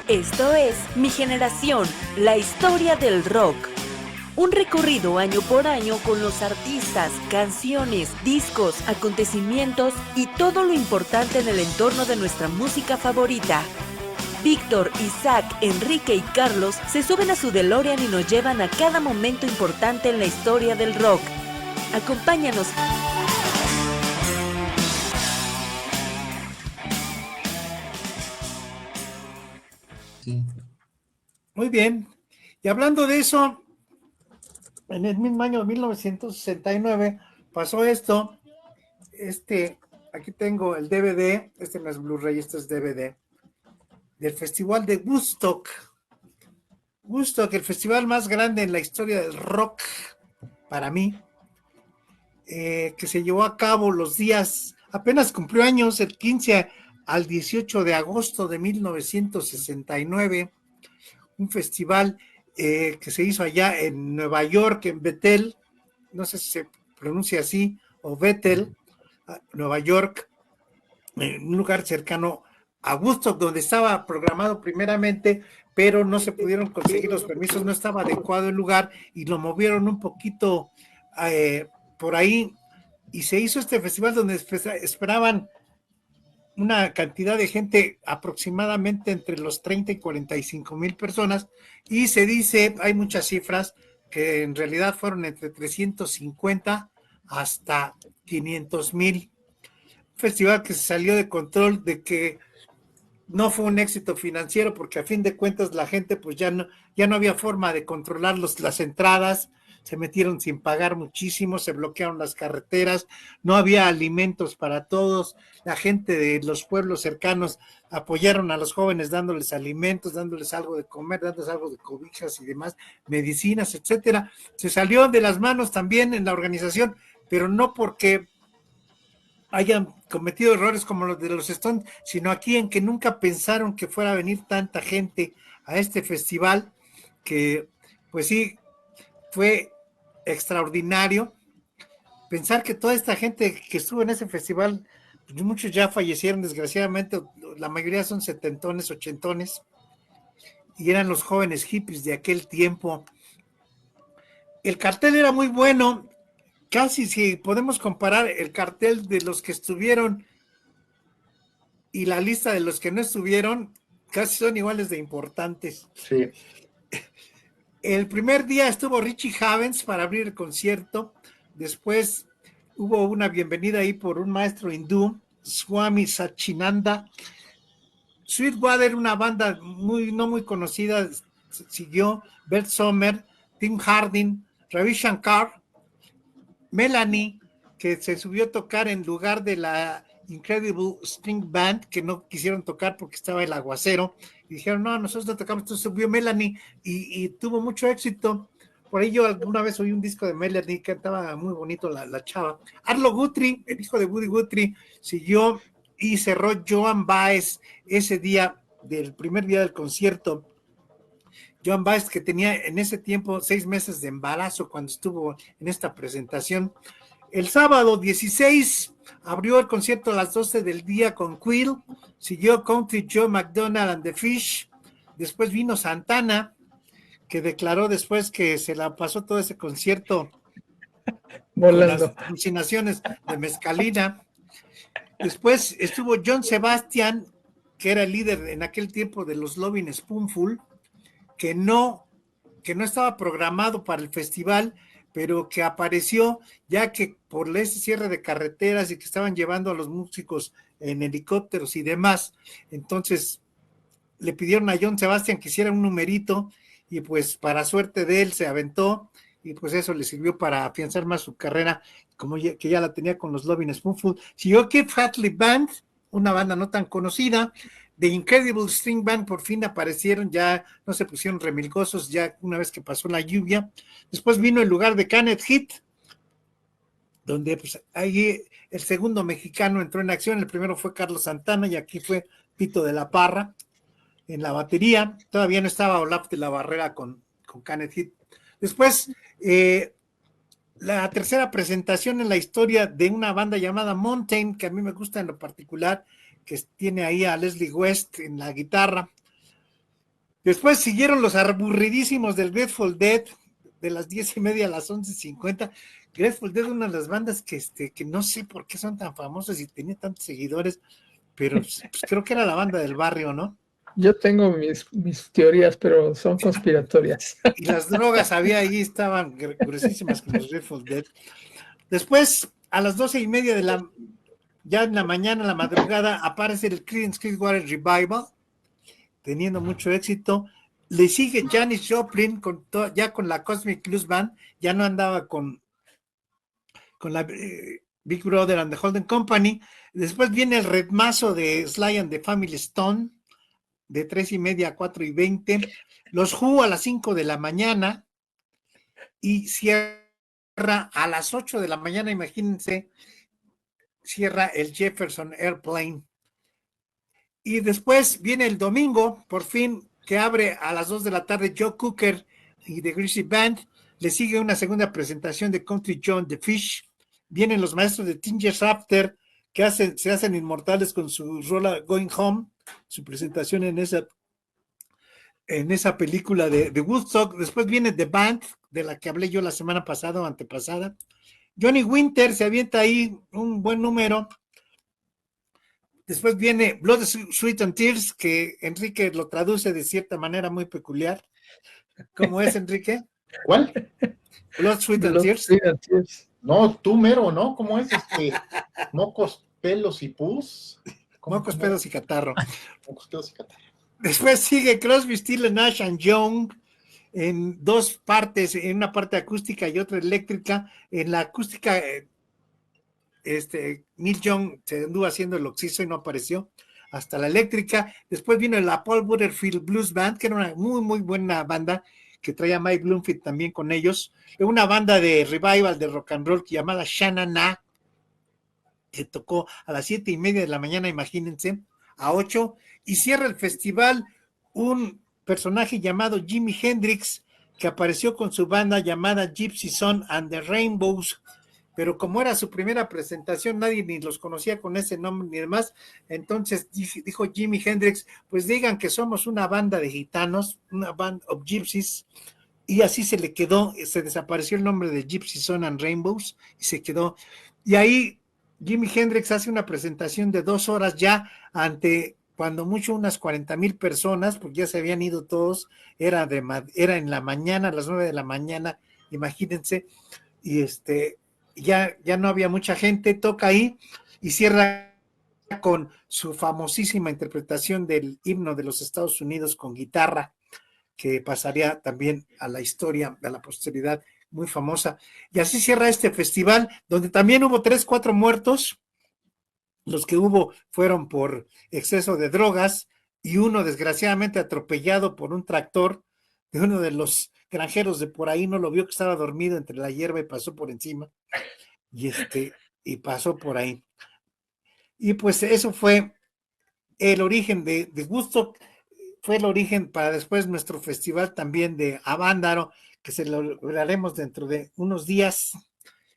Esto es Mi Generación, la historia del rock. Un recorrido año por año con los artistas, canciones, discos, acontecimientos y todo lo importante en el entorno de nuestra música favorita. Víctor, Isaac, Enrique y Carlos se suben a su DeLorean y nos llevan a cada momento importante en la historia del rock. Acompáñanos. Sí. Muy bien. Y hablando de eso, en el mismo año de 1969 pasó esto. Aquí tengo el DVD, este no es Blu-ray, este es DVD, del Festival de Woodstock. Woodstock, el festival más grande en la historia del rock, para mí, que se llevó a cabo los días, apenas cumplió años, el 15 al 18 de agosto de 1969, un festival que se hizo allá en Nueva York, en Bethel, no sé si se pronuncia así, o Bethel, Nueva York, en un lugar cercano a Woodstock, donde estaba programado primeramente, pero no se pudieron conseguir los permisos, no estaba adecuado el lugar y lo movieron un poquito por ahí, y se hizo este festival donde esperaban una cantidad de gente aproximadamente entre los 30 y 45,000 personas, y se dice, hay muchas cifras, que en realidad fueron entre 350 hasta 500,000. Festival que se salió de control, de que no fue un éxito financiero, porque a fin de cuentas la gente pues ya no había forma de controlar las entradas, se metieron sin pagar muchísimo, se bloquearon las carreteras, no había alimentos para todos, la gente de los pueblos cercanos apoyaron a los jóvenes dándoles alimentos, dándoles algo de comer, dándoles algo de cobijas y demás, medicinas, etcétera. Se salió de las manos también en la organización, pero no porque hayan cometido errores como los de los Stones, sino aquí en que nunca pensaron que fuera a venir tanta gente a este festival, que pues sí, fue extraordinario. Pensar que toda esta gente que estuvo en ese festival, pues muchos ya fallecieron desgraciadamente, la mayoría son setentones, ochentones, y eran los jóvenes hippies de aquel tiempo. El cartel era muy bueno, casi si podemos comparar el cartel de los que estuvieron y la lista de los que no estuvieron, casi son iguales de importantes. Sí. El primer día estuvo Richie Havens para abrir el concierto, después hubo una bienvenida ahí por un maestro hindú, Swami Sachinanda. Sweetwater, una banda no muy conocida, siguió Bert Sommer, Tim Hardin, Ravi Shankar, Melanie, que se subió a tocar en lugar de la Incredible String Band, que no quisieron tocar porque estaba el aguacero, y dijeron, no, nosotros no tocamos. Entonces subió Melanie y tuvo mucho éxito. Por ahí yo alguna vez oí un disco de Melanie, que estaba muy bonito la chava. Arlo Guthrie, el hijo de Woody Guthrie, siguió y cerró Joan Baez ese día, del primer día del concierto. Joan Baez, que tenía en ese tiempo 6 meses de embarazo cuando estuvo en esta presentación. El sábado 16 abrió el concierto a las 12 del día con Quill, siguió Country Joe McDonald and the Fish, después vino Santana, que declaró después que se la pasó todo ese concierto con las alucinaciones de mescalina. Después estuvo John Sebastian, que era el líder en aquel tiempo de los Lovin' Spoonful, que no estaba programado para el festival, pero que apareció ya que por ese cierre de carreteras y que estaban llevando a los músicos en helicópteros y demás, entonces le pidieron a John Sebastian que hiciera un numerito, y pues para suerte de él se aventó, y pues eso le sirvió para afianzar más su carrera, como que ya la tenía con los Lovin' Spoonful. Siguió Keith Hartley Band, una banda no tan conocida. The Incredible String Band por fin aparecieron, ya no se pusieron remilgosos ya una vez que pasó la lluvia. Después vino el lugar de Canet Heat, donde pues ahí el segundo mexicano entró en acción. El primero fue Carlos Santana y aquí fue Pito de la Parra en la batería. Todavía no estaba Olaf de la Barrera con Canet Heat. Después la tercera presentación en la historia de una banda llamada Mountain, que a mí me gusta en lo particular, que tiene ahí a Leslie West en la guitarra. Después siguieron los aburridísimos del Grateful Dead, de las 10:30 a las 11:50. Grateful Dead, una de las bandas que no sé por qué son tan famosas y tenía tantos seguidores, pero pues, creo que era la banda del barrio, ¿no? Yo tengo mis teorías, pero son conspiratorias. Y las drogas había ahí, estaban gruesísimas con los Grateful Dead. Después, a las 12:30 ya en la mañana, en la madrugada, aparece el Creedence Clearwater Revival, teniendo mucho éxito. Le sigue Janis Joplin ya con la Cosmic Blues Band, ya no andaba con la Big Brother and the Holding Company. Después viene el redmazo de Sly and the Family Stone, de 3:30 a 4:20. Los Who a las 5 de la mañana. Y cierra a las 8 de la mañana, imagínense, cierra el Jefferson Airplane. Y después viene el domingo, por fin, que abre a las 2 de la tarde Joe Cooker y The Greasy Band. Le sigue una segunda presentación de Country John The Fish. Vienen los maestros de Teen Years After, que se hacen inmortales con su rola Going Home, su presentación en esa película de Woodstock. Después viene The Band, de la que hablé yo la semana pasada o antepasada. Johnny Winter se avienta ahí un buen número. Después viene Blood, Sweat and Tears, que Enrique lo traduce de cierta manera muy peculiar. ¿Cómo es, Enrique? ¿Cuál? Blood, Sweat and Tears. Sweat and Tears. No, tú mero, ¿no? ¿Cómo es? Mocos, pelos y pus. Mocos, pedos y catarro. Mocos, pedos y catarro. Después sigue Crosby, Stills, Nash and Young en dos partes, en una parte acústica y otra eléctrica. En la acústica, Neil Young se anduvo haciendo el oxiso y no apareció hasta la eléctrica. Después vino la Paul Butterfield Blues Band, que era una muy, muy buena banda, que traía Mike Bloomfield también con ellos. Una banda de revival de rock and roll llamada Shanana, que tocó a las 7:30 de la mañana, imagínense, a 8, y cierra el festival un personaje llamado Jimi Hendrix, que apareció con su banda llamada Gypsy Sun and the Rainbows, pero como era su primera presentación, nadie ni los conocía con ese nombre ni demás. Entonces dijo Jimi Hendrix, pues digan que somos una banda de gitanos, una band of gypsies, y así se le quedó, se desapareció el nombre de Gypsy Sun and Rainbows, y se quedó, y ahí Jimi Hendrix hace una presentación de 2 horas ya ante, cuando mucho, unas 40,000 personas, porque ya se habían ido todos, era en la mañana, a las 9 de la mañana, imagínense, y ya no había mucha gente. Toca ahí y cierra con su famosísima interpretación del himno de los Estados Unidos con guitarra, que pasaría también a la historia, a la posteridad, muy famosa. Y así cierra este festival, donde también hubo 3-4 muertos. Los que hubo fueron por exceso de drogas, y uno desgraciadamente atropellado por un tractor de uno de los granjeros de por ahí. No lo vio, que estaba dormido entre la hierba y pasó por encima, y pasó por ahí. Y pues eso fue el origen de Woodstock, fue el origen para después nuestro festival también de Avándaro, que celebraremos dentro de unos días,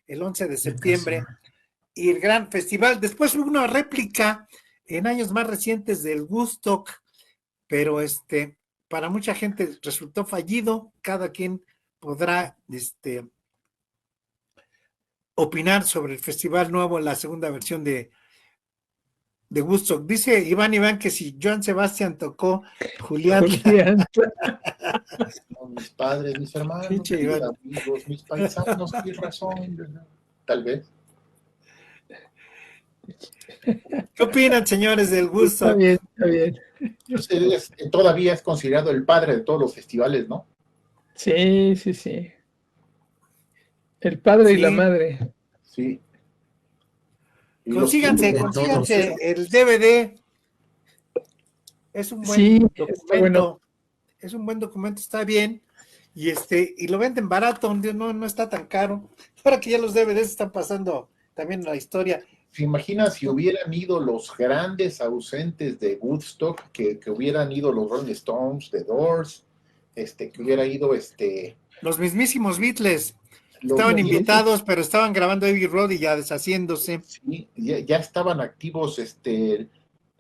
el 11 de septiembre, y el gran festival. Después hubo una réplica en años más recientes del Woodstock, pero para mucha gente resultó fallido. Cada quien podrá opinar sobre el festival nuevo, la segunda versión de Woodstock. Dice Iván que si Joan Sebastián tocó, Julián. Mis padres, mis hermanos, mis amigos, mis paisanos, mis razón, tal vez. ¿Qué opinan, señores, del Woodstock? Está bien. Todavía es considerado el padre de todos los festivales, ¿no? Sí. El padre y la madre. Sí. Consíganse el DVD. Es un buen documento. Bueno. Es un buen documento, está bien. Y lo venden barato, no está tan caro. Ahora que ya los DVDs están pasando también la historia. ¿Se imagina si hubieran ido los grandes ausentes de Woodstock, que hubieran ido los Rolling Stones, The Doors, que hubiera ido los mismísimos Beatles? Estaban invitados, pero estaban grabando Abbey Road y ya deshaciéndose. Sí, ya estaban activos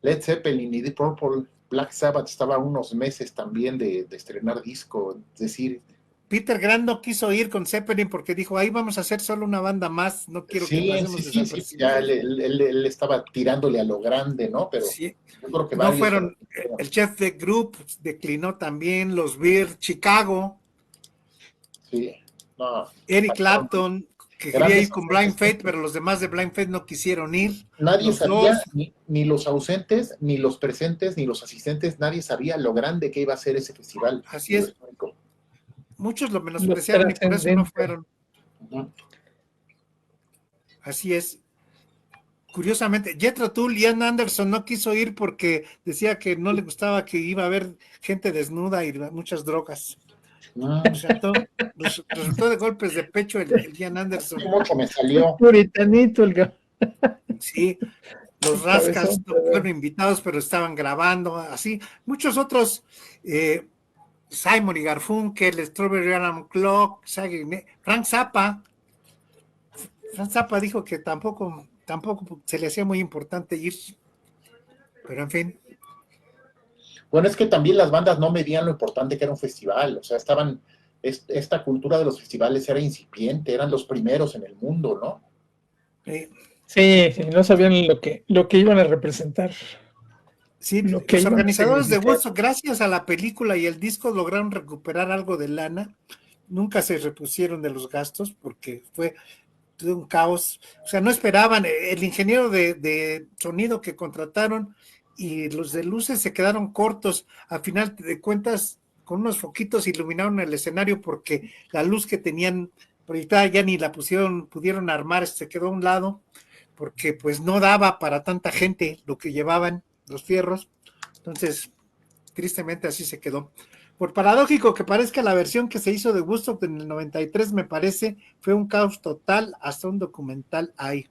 Led Zeppelin y Deep Purple. Black Sabbath estaba a unos meses también de estrenar disco, es decir, Peter Grant no quiso ir con Zeppelin porque dijo, ahí vamos a hacer solo una banda más, no quiero que sí, pasemos sí, ya desapercibidos. él estaba tirándole a lo grande, ¿no? Pero Sí, yo creo que no varios... fueron, el Jeff Beck Group declinó también, los Beer, Chicago, Sí, no, Eric faltaron Clapton, que quería grandes ir con Blind ausentes. Faith, pero los demás de Blind Faith no quisieron ir. Nadie Los sabía, dos, ni los ausentes, ni los presentes, ni los asistentes, nadie sabía lo grande que iba a ser ese festival. así es, Histórico. muchos lo Lo menospreciaron y por eso no trascendente. fueron. Ujú. Así es. Curiosamente, Jethro Tull y Ian Anderson no quiso ir porque decía que no le gustaba que iba a haber gente desnuda y muchas drogas. Resultó de golpes de pecho el Ian Anderson. Mucho me salió. Puritanito Sí, los Rascals cabezón, no fueron invitados, pero estaban grabando, así. Muchos otros, Simon y Garfunkel, Strawberry Alarm Clock, Frank Zappa. Frank Zappa dijo que tampoco se le hacía muy importante ir, pero en fin. Bueno, es que también las bandas no medían lo importante que era un festival, o sea, esta cultura de los festivales era incipiente, eran los primeros en el mundo, ¿no? Sí, no sabían lo que iban a representar. Sí, Lo que los iban a organizadores de significar. Woodstock, gracias a la película y el disco, lograron recuperar algo de lana. Nunca se repusieron de los gastos porque fue todo un caos. O sea, no esperaban. El ingeniero de sonido que contrataron y los de luces se quedaron cortos. A final de cuentas, con unos foquitos iluminaron el escenario porque la luz que tenían proyectada ya ni la pudieron armar, se quedó a un lado porque pues no daba para tanta gente lo que llevaban los fierros. Entonces, tristemente así se quedó. Por paradójico que parezca, la versión que se hizo de Woodstock en el 93, me parece, fue un caos total, hasta un documental hay.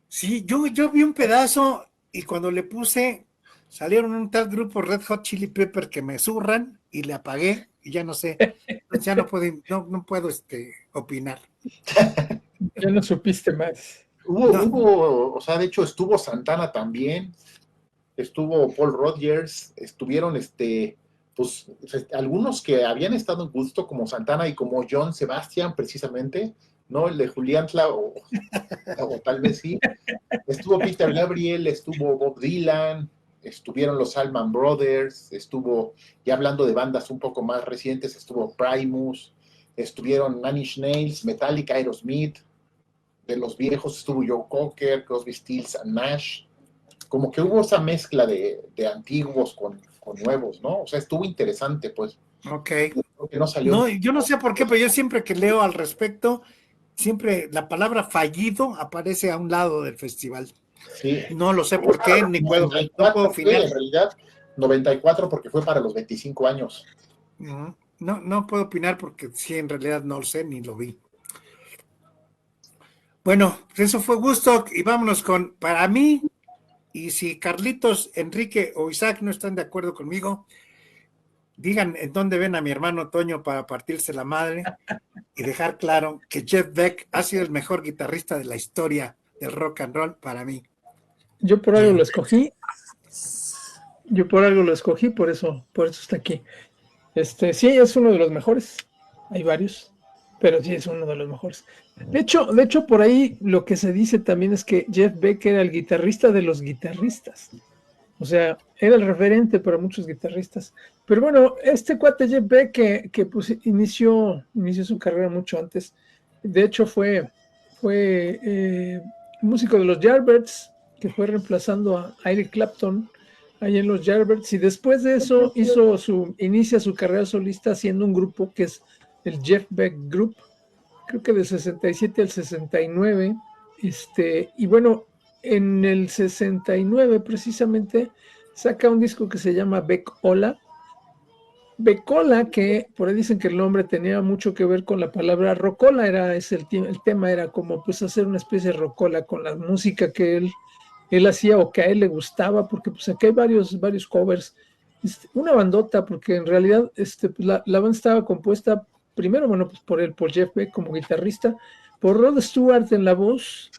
Sí, yo vi un pedazo y cuando le puse, salieron un tal grupo Red Hot Chili Pepper que me zurran y le apagué y ya no sé. Entonces ya no puedo opinar. Ya no supiste más. O sea, de hecho estuvo Santana también, estuvo Paul Rodgers, estuvieron pues algunos que habían estado en Woodstock como Santana y como John Sebastian precisamente, ¿no? El de Julián o tal vez sí. Estuvo Peter Gabriel, estuvo Bob Dylan, estuvieron los Allman Brothers, estuvo, ya hablando de bandas un poco más recientes, estuvo Primus, estuvieron Nine Inch Nails, Metallica, Aerosmith, de los viejos estuvo Joe Cocker, Crosby, Stills and Nash, como que hubo esa mezcla de antiguos con nuevos, ¿no? O sea, estuvo interesante, pues. Ok. Creo que no salió. No, yo no sé por qué, pero yo siempre que leo al respecto, siempre la palabra fallido aparece a un lado del festival. Sí. No lo sé por qué, ni puedo opinar. En realidad, 94 porque fue para los 25 años. No puedo opinar porque sí, en realidad no lo sé ni lo vi. Bueno, eso fue Woodstock y vámonos con, para mí, y si Carlitos, Enrique o Isaac no están de acuerdo conmigo, digan en dónde ven a mi hermano Toño para partirse la madre y dejar claro que Jeff Beck ha sido el mejor guitarrista de la historia del rock and roll para mí. Yo por algo lo escogí. Por eso está aquí. Sí, es uno de los mejores. Hay varios, pero sí es uno de los mejores. De hecho, por ahí lo que se dice también es que Jeff Beck era el guitarrista de los guitarristas. O sea, era el referente para muchos guitarristas. Pero bueno, este cuate Jeff Beck que pues inició su carrera mucho antes. De hecho, fue músico de los Yardbirds, que fue reemplazando a Eric Clapton ahí en los Yardbirds, y después de eso inicia su carrera solista haciendo un grupo que es el Jeff Beck Group, creo que del 67 al 69, y bueno, en el 69 precisamente saca un disco que se llama Beck-Ola, que por ahí dicen que el nombre tenía mucho que ver con la palabra rocola, el tema era como pues hacer una especie de rocola con la música que él hacía o que a él le gustaba, porque pues aquí hay varios covers, una bandota, porque en realidad pues, la banda estaba compuesta primero, bueno, pues por Jeff Beck como guitarrista, por Rod Stewart en la voz,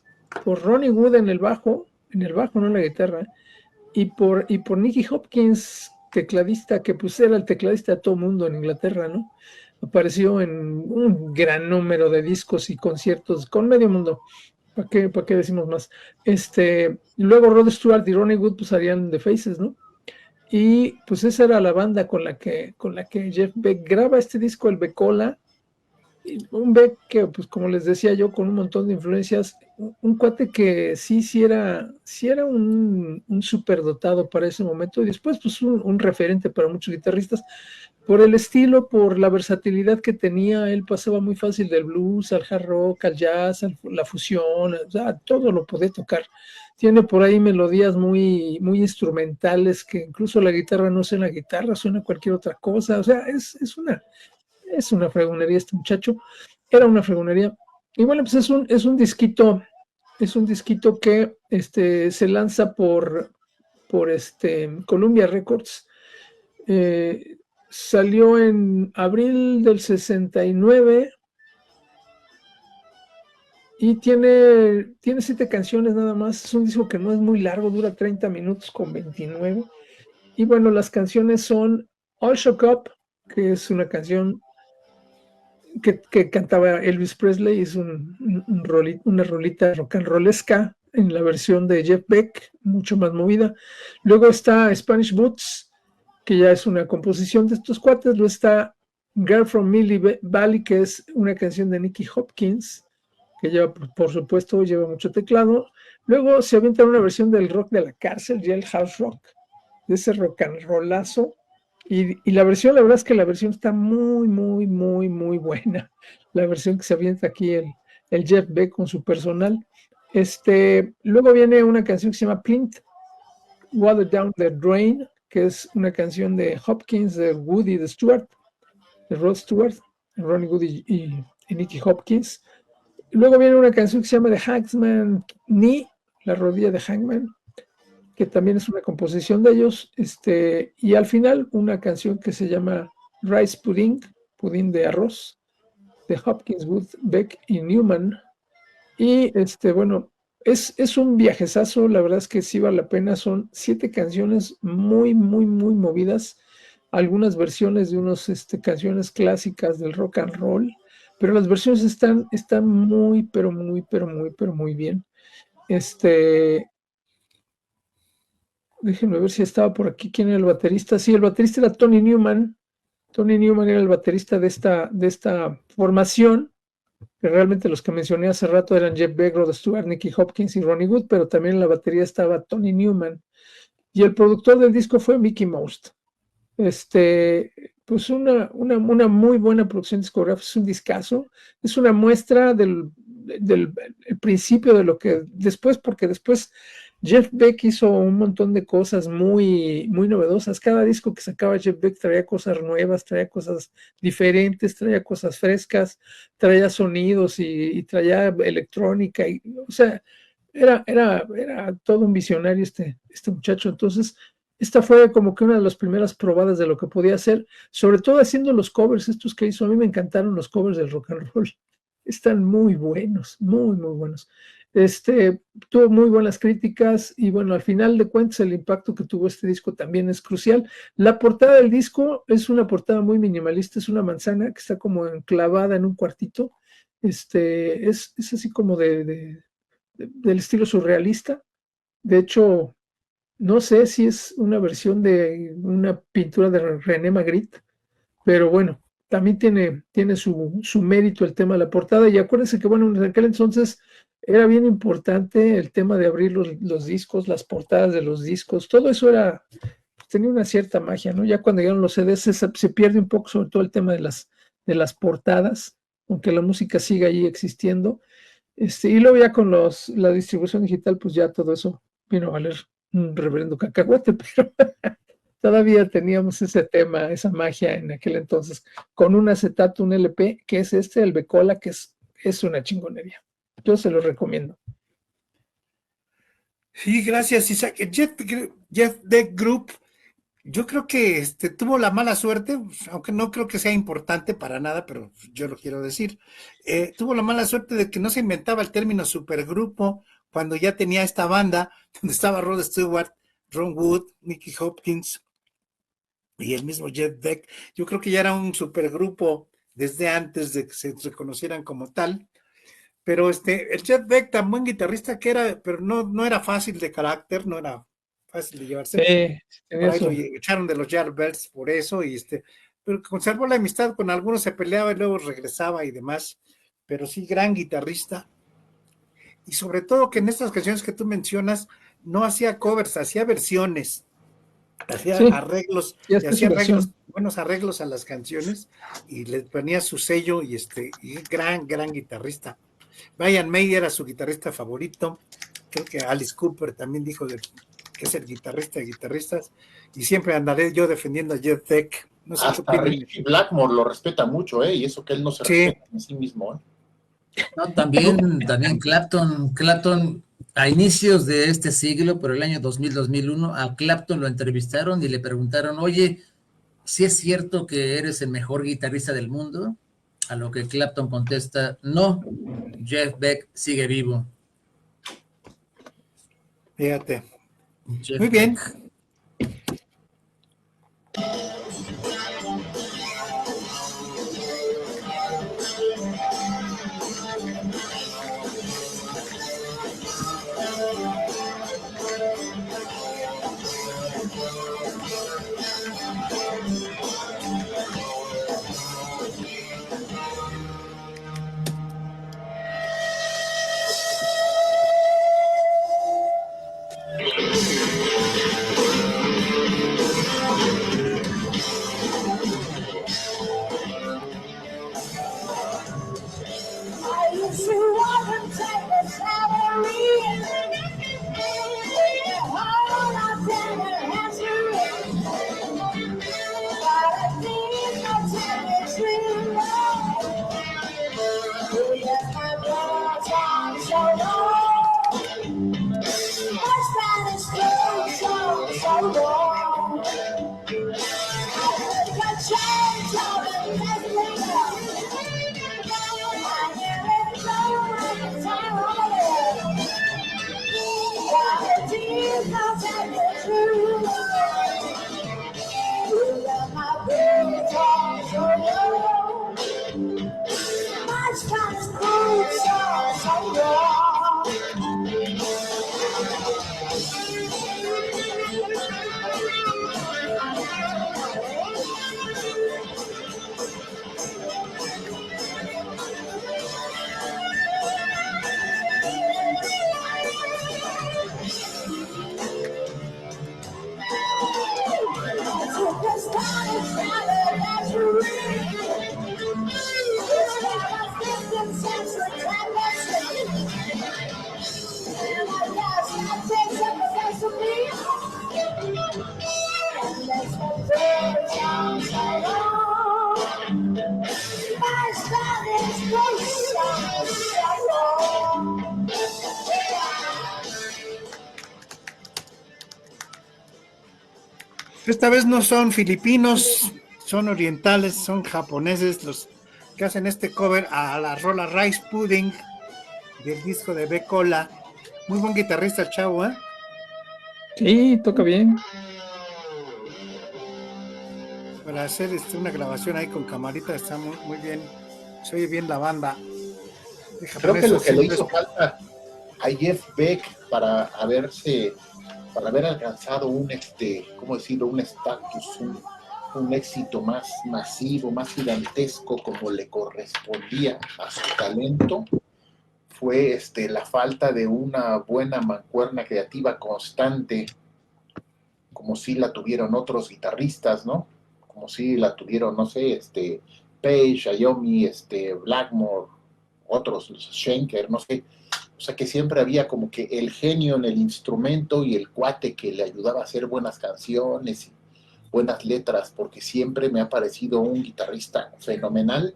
por Ronnie Wood en el bajo, no en la guitarra, y por Nicky Hopkins, tecladista, que pues era el tecladista de todo mundo en Inglaterra, ¿no? Apareció en un gran número de discos y conciertos con medio mundo. ¿Para qué decimos más? Luego Rod Stewart y Ronnie Wood pues harían The Faces, ¿no? Y pues esa era la banda con la que Jeff Beck graba este disco, el Beckola. Un Beck que, pues como les decía yo, con un montón de influencias, un cuate que sí era un superdotado para ese momento, y después pues un referente para muchos guitarristas, por el estilo, por la versatilidad que tenía. Él pasaba muy fácil del blues al hard rock, al jazz, la fusión, o sea, todo lo podía tocar. Tiene por ahí melodías muy, muy instrumentales, que incluso la guitarra no suena guitarra, suena cualquier otra cosa. O sea, es una fregonería este muchacho, era una fregonería. Y bueno, pues es un disquito que se lanza por Columbia Records. Salió en abril del 69 y tiene 7 canciones nada más. Es un disco que no es muy largo, dura 30 minutos con 29. Y bueno, las canciones son All Shook Up, que es una canción que cantaba Elvis Presley, es una rolita rock and rollesca en la versión de Jeff Beck, mucho más movida. Luego está Spanish Boots, que ya es una composición de estos cuates. Luego está Girl from Millie Valley, que es una canción de Nicky Hopkins, que lleva, por supuesto, lleva mucho teclado. Luego se avienta una versión del rock de la cárcel, Jailhouse Rock, de ese rock and rollazo. Y la versión, la verdad es que la versión está muy, muy, muy, muy buena. La versión que se avienta aquí el Jeff Beck con su personal. Luego viene una canción que se llama Pint, Water Down the Drain, que es una canción de Hopkins, de Woody, de Stewart, de Rod Stewart, de Ronnie Wood y Nicky Hopkins. Luego viene una canción que se llama The Hangman Knee, la rodilla de Hangman, que también es una composición de ellos, y al final una canción que se llama Rice Pudding, pudín de arroz, de Hopkins, Wood, Beck y Newman. Y bueno, es un viajezazo, la verdad es que sí vale la pena. Son 7 canciones muy, muy, muy movidas, algunas versiones de unas canciones clásicas del rock and roll, pero las versiones están muy, pero muy, pero muy, pero muy bien. Déjenme ver si estaba por aquí quién era el baterista. Sí, el baterista era Tony Newman. Tony Newman era el baterista de esta formación, que realmente los que mencioné hace rato eran Jeff Beck, Rod Stewart, Nicky Hopkins y Ronnie Wood, pero también en la batería estaba Tony Newman. Y el productor del disco fue Mickey Most. Pues una muy buena producción discográfica, es un discazo, es una muestra del principio de lo que después, porque después Jeff Beck hizo un montón de cosas muy, muy novedosas. Cada disco que sacaba Jeff Beck traía cosas nuevas, traía cosas diferentes, traía cosas frescas, traía sonidos y traía electrónica, o sea, era todo un visionario este muchacho. Entonces, esta fue como que una de las primeras probadas de lo que podía hacer, sobre todo haciendo los covers estos que hizo. A mí me encantaron los covers del rock and roll. Están muy buenos, muy, muy buenos. Tuvo muy buenas críticas y bueno, al final de cuentas el impacto que tuvo este disco también es crucial. La portada del disco es una portada muy minimalista, es una manzana que está como enclavada en un cuartito. Es así como del estilo surrealista. De hecho, no sé si es una versión de una pintura de René Magritte, pero bueno, también tiene su mérito el tema de la portada. Y acuérdense que, bueno, en aquel entonces era bien importante el tema de abrir los discos, las portadas de los discos, todo eso tenía una cierta magia, ¿no? Ya cuando llegaron los CDs se pierde un poco, sobre todo el tema de las portadas, aunque la música siga ahí existiendo. Y luego ya con la distribución digital, pues ya todo eso vino a valer un reverendo cacahuate, pero todavía teníamos ese tema, esa magia en aquel entonces, con un acetato, un LP, que es el Beckola, que es una chingonería. Yo se lo recomiendo. Sí, gracias, Isaac. Jeff Beck Group, yo creo que tuvo la mala suerte, aunque no creo que sea importante para nada, pero yo lo quiero decir. Tuvo la mala suerte de que no se inventaba el término supergrupo cuando ya tenía esta banda, donde estaba Rod Stewart, Ron Wood, Nicky Hopkins y el mismo Jeff Beck. Yo creo que ya era un supergrupo desde antes de que se reconocieran como tal. Pero el Jeff Beck, tan buen guitarrista que era, pero no era fácil de carácter, no era fácil de llevarse. Por ahí lo echaron de los Yardbirds por eso, pero conservó la amistad con algunos, se peleaba y luego regresaba y demás. Pero sí, gran guitarrista. Y sobre todo que en estas canciones que tú mencionas, no hacía covers, hacía versiones, hacía arreglos, y hacía buenos arreglos a las canciones, y le ponía su sello, y gran guitarrista. Brian May era su guitarrista favorito. Creo que Alice Cooper también dijo que es el guitarrista de guitarristas, y siempre andaré yo defendiendo a Jeff Beck. No sé. Hasta Ricky Blackmore lo respeta mucho, y eso que él no se respeta a sí mismo. No, también Clapton, a inicios de este siglo, por el año 2000-2001, a Clapton lo entrevistaron y le preguntaron, oye, ¿sí es cierto que eres el mejor guitarrista del mundo? A lo que Clapton contesta, no, Jeff Beck sigue vivo. Fíjate. Muy bien. Esta vez no son filipinos, son orientales, son japoneses los que hacen este cover a la rola Rice Pudding del disco de Becola. Muy buen guitarrista el chavo, ¿eh? Sí, toca bien. Para hacer una grabación ahí con camarita está muy bien, se oye bien la banda. Creo que lo que le hizo falta a Jeff Beck para haber alcanzado un estatus, un éxito más masivo, más gigantesco como le correspondía a su talento, fue la falta de una buena mancuerna creativa constante, como si la tuvieron otros guitarristas, ¿no? Como si la tuvieron, no sé, Page, Iommi, Blackmore, otros, Schenker, no sé. O sea, que siempre había como que el genio en el instrumento y el cuate que le ayudaba a hacer buenas canciones y buenas letras, porque siempre me ha parecido un guitarrista fenomenal,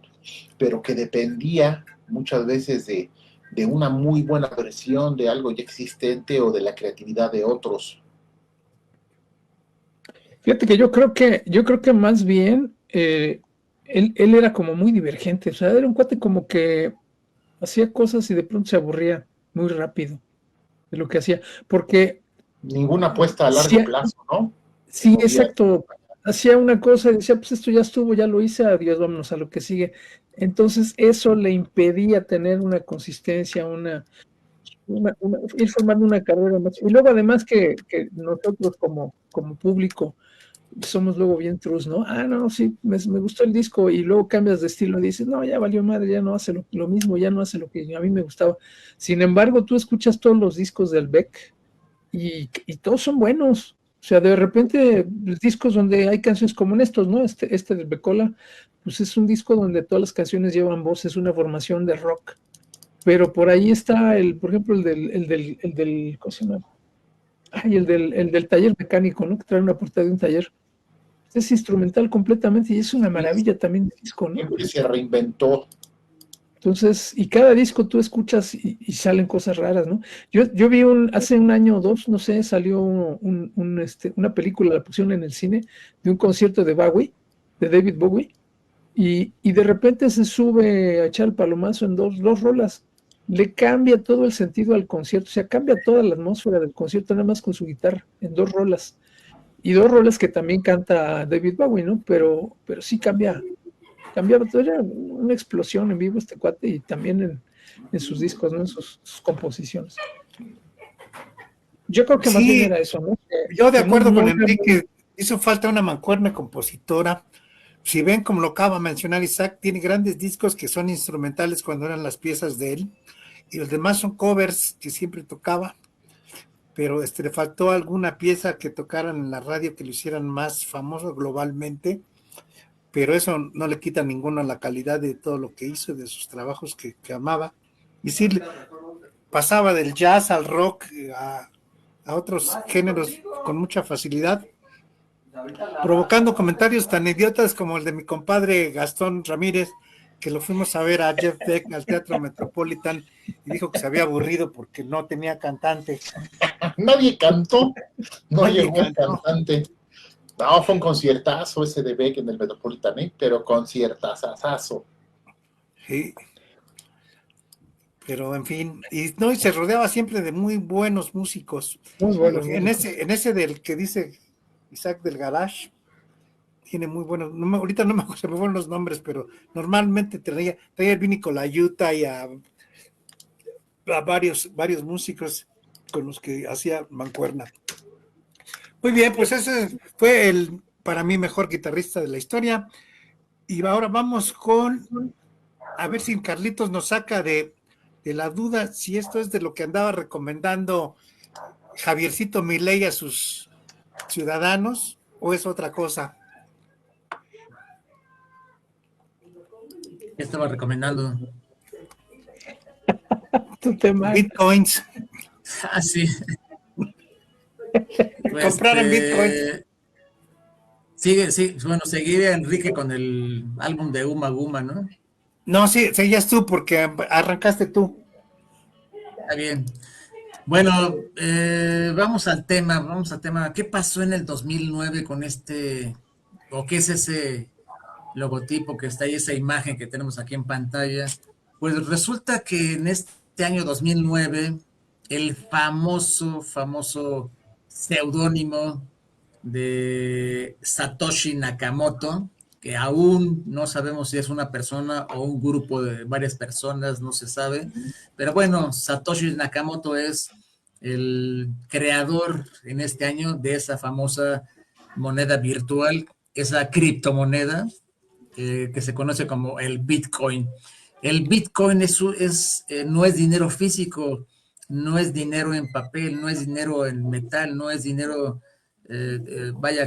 pero que dependía muchas veces de una muy buena versión de algo ya existente o de la creatividad de otros. Fíjate que yo creo que más bien él era como muy divergente, o sea, era un cuate como que hacía cosas y de pronto se aburría muy rápido de lo que hacía, porque ninguna apuesta a largo plazo, ¿no? Sí, exacto. Hacía una cosa y decía, pues esto ya estuvo, ya lo hice, adiós, vámonos a lo que sigue. Entonces, eso le impedía tener una consistencia, ir formando una carrera más. Y luego, además, que nosotros como público somos luego bien trus, ¿no? No, sí, me gustó el disco, y luego cambias de estilo y dices, no, ya valió madre, ya no hace lo mismo, ya no hace lo que a mí me gustaba. Sin embargo, tú escuchas todos los discos del Beck y todos son buenos. O sea, de repente, discos donde hay canciones como en estos, ¿no? Este del Becola, pues es un disco donde todas las canciones llevan voz, es una formación de rock. Pero por ahí está por ejemplo, el del, ¿cómo se llama? El del taller mecánico, ¿no? Que trae una portada de un taller. Es instrumental completamente y es una maravilla también el disco, ¿no? Siempre se reinventó. Entonces, y cada disco tú escuchas y salen cosas raras, ¿no? Yo vi hace un año o dos, no sé, salió una película, la pusieron en el cine, de un concierto de David Bowie, y de repente se sube a echar el palomazo en dos rolas. Le cambia todo el sentido al concierto, o sea, cambia toda la atmósfera del concierto nada más con su guitarra, en 2 rolas. Y 2 rolas que también canta David Bowie, ¿no? Pero sí cambiaba todo, era una explosión en vivo este cuate, y también en sus discos, ¿no? En sus composiciones. Yo creo que más bien era eso, ¿no? Yo de acuerdo con Enrique, hizo falta una mancuerna compositora. Si ven, como lo acaba de mencionar Isaac, tiene grandes discos que son instrumentales cuando eran las piezas de él, y los demás son covers que siempre tocaba, pero le faltó alguna pieza que tocaran en la radio que lo hicieran más famoso globalmente, pero eso no le quita ninguno a la calidad de todo lo que hizo, de sus trabajos que amaba. Y sí, pasaba del jazz al rock, a otros géneros con mucha facilidad, provocando comentarios tan idiotas como el de mi compadre Gastón Ramírez, que lo fuimos a ver a Jeff Beck al Teatro Metropolitan y dijo que se había aburrido porque no tenía cantante. Nadie cantó, no llegó un cantante. No, fue un conciertazo ese de Beck en el Metropolitan, pero conciertazazo. Sí. Pero en fin, y se rodeaba siempre de muy buenos músicos. Muy buenos. En ese del que dice Isaac del Garage, tiene muy buenos, ahorita no me acuerdo, se me fueron los nombres, pero normalmente traía a Vinny Colaiuta y a varios músicos con los que hacía mancuerna. Muy bien, pues ese fue el, para mí, mejor guitarrista de la historia. Y ahora vamos a ver si Carlitos nos saca de la duda si esto es de lo que andaba recomendando Javiercito Milei a sus ciudadanos o es otra cosa. ¿Qué estaba recomendando? Tu tema. Bitcoins. Sí. Compraron Bitcoins. Bueno, seguir a Enrique con el álbum de Uma Guma, ¿no? No, sí, seguías tú porque arrancaste tú. Está bien. Bueno, vamos al tema. ¿Qué pasó en el 2009 con o qué es ese logotipo que está ahí, esa imagen que tenemos aquí en pantalla? Pues resulta que en este año 2009, el famoso seudónimo de Satoshi Nakamoto, que aún no sabemos si es una persona o un grupo de varias personas, no se sabe, pero bueno, Satoshi Nakamoto es el creador en este año de esa famosa moneda virtual, esa criptomoneda que se conoce como el Bitcoin. El Bitcoin no es dinero físico, no es dinero en papel, no es dinero en metal, no es dinero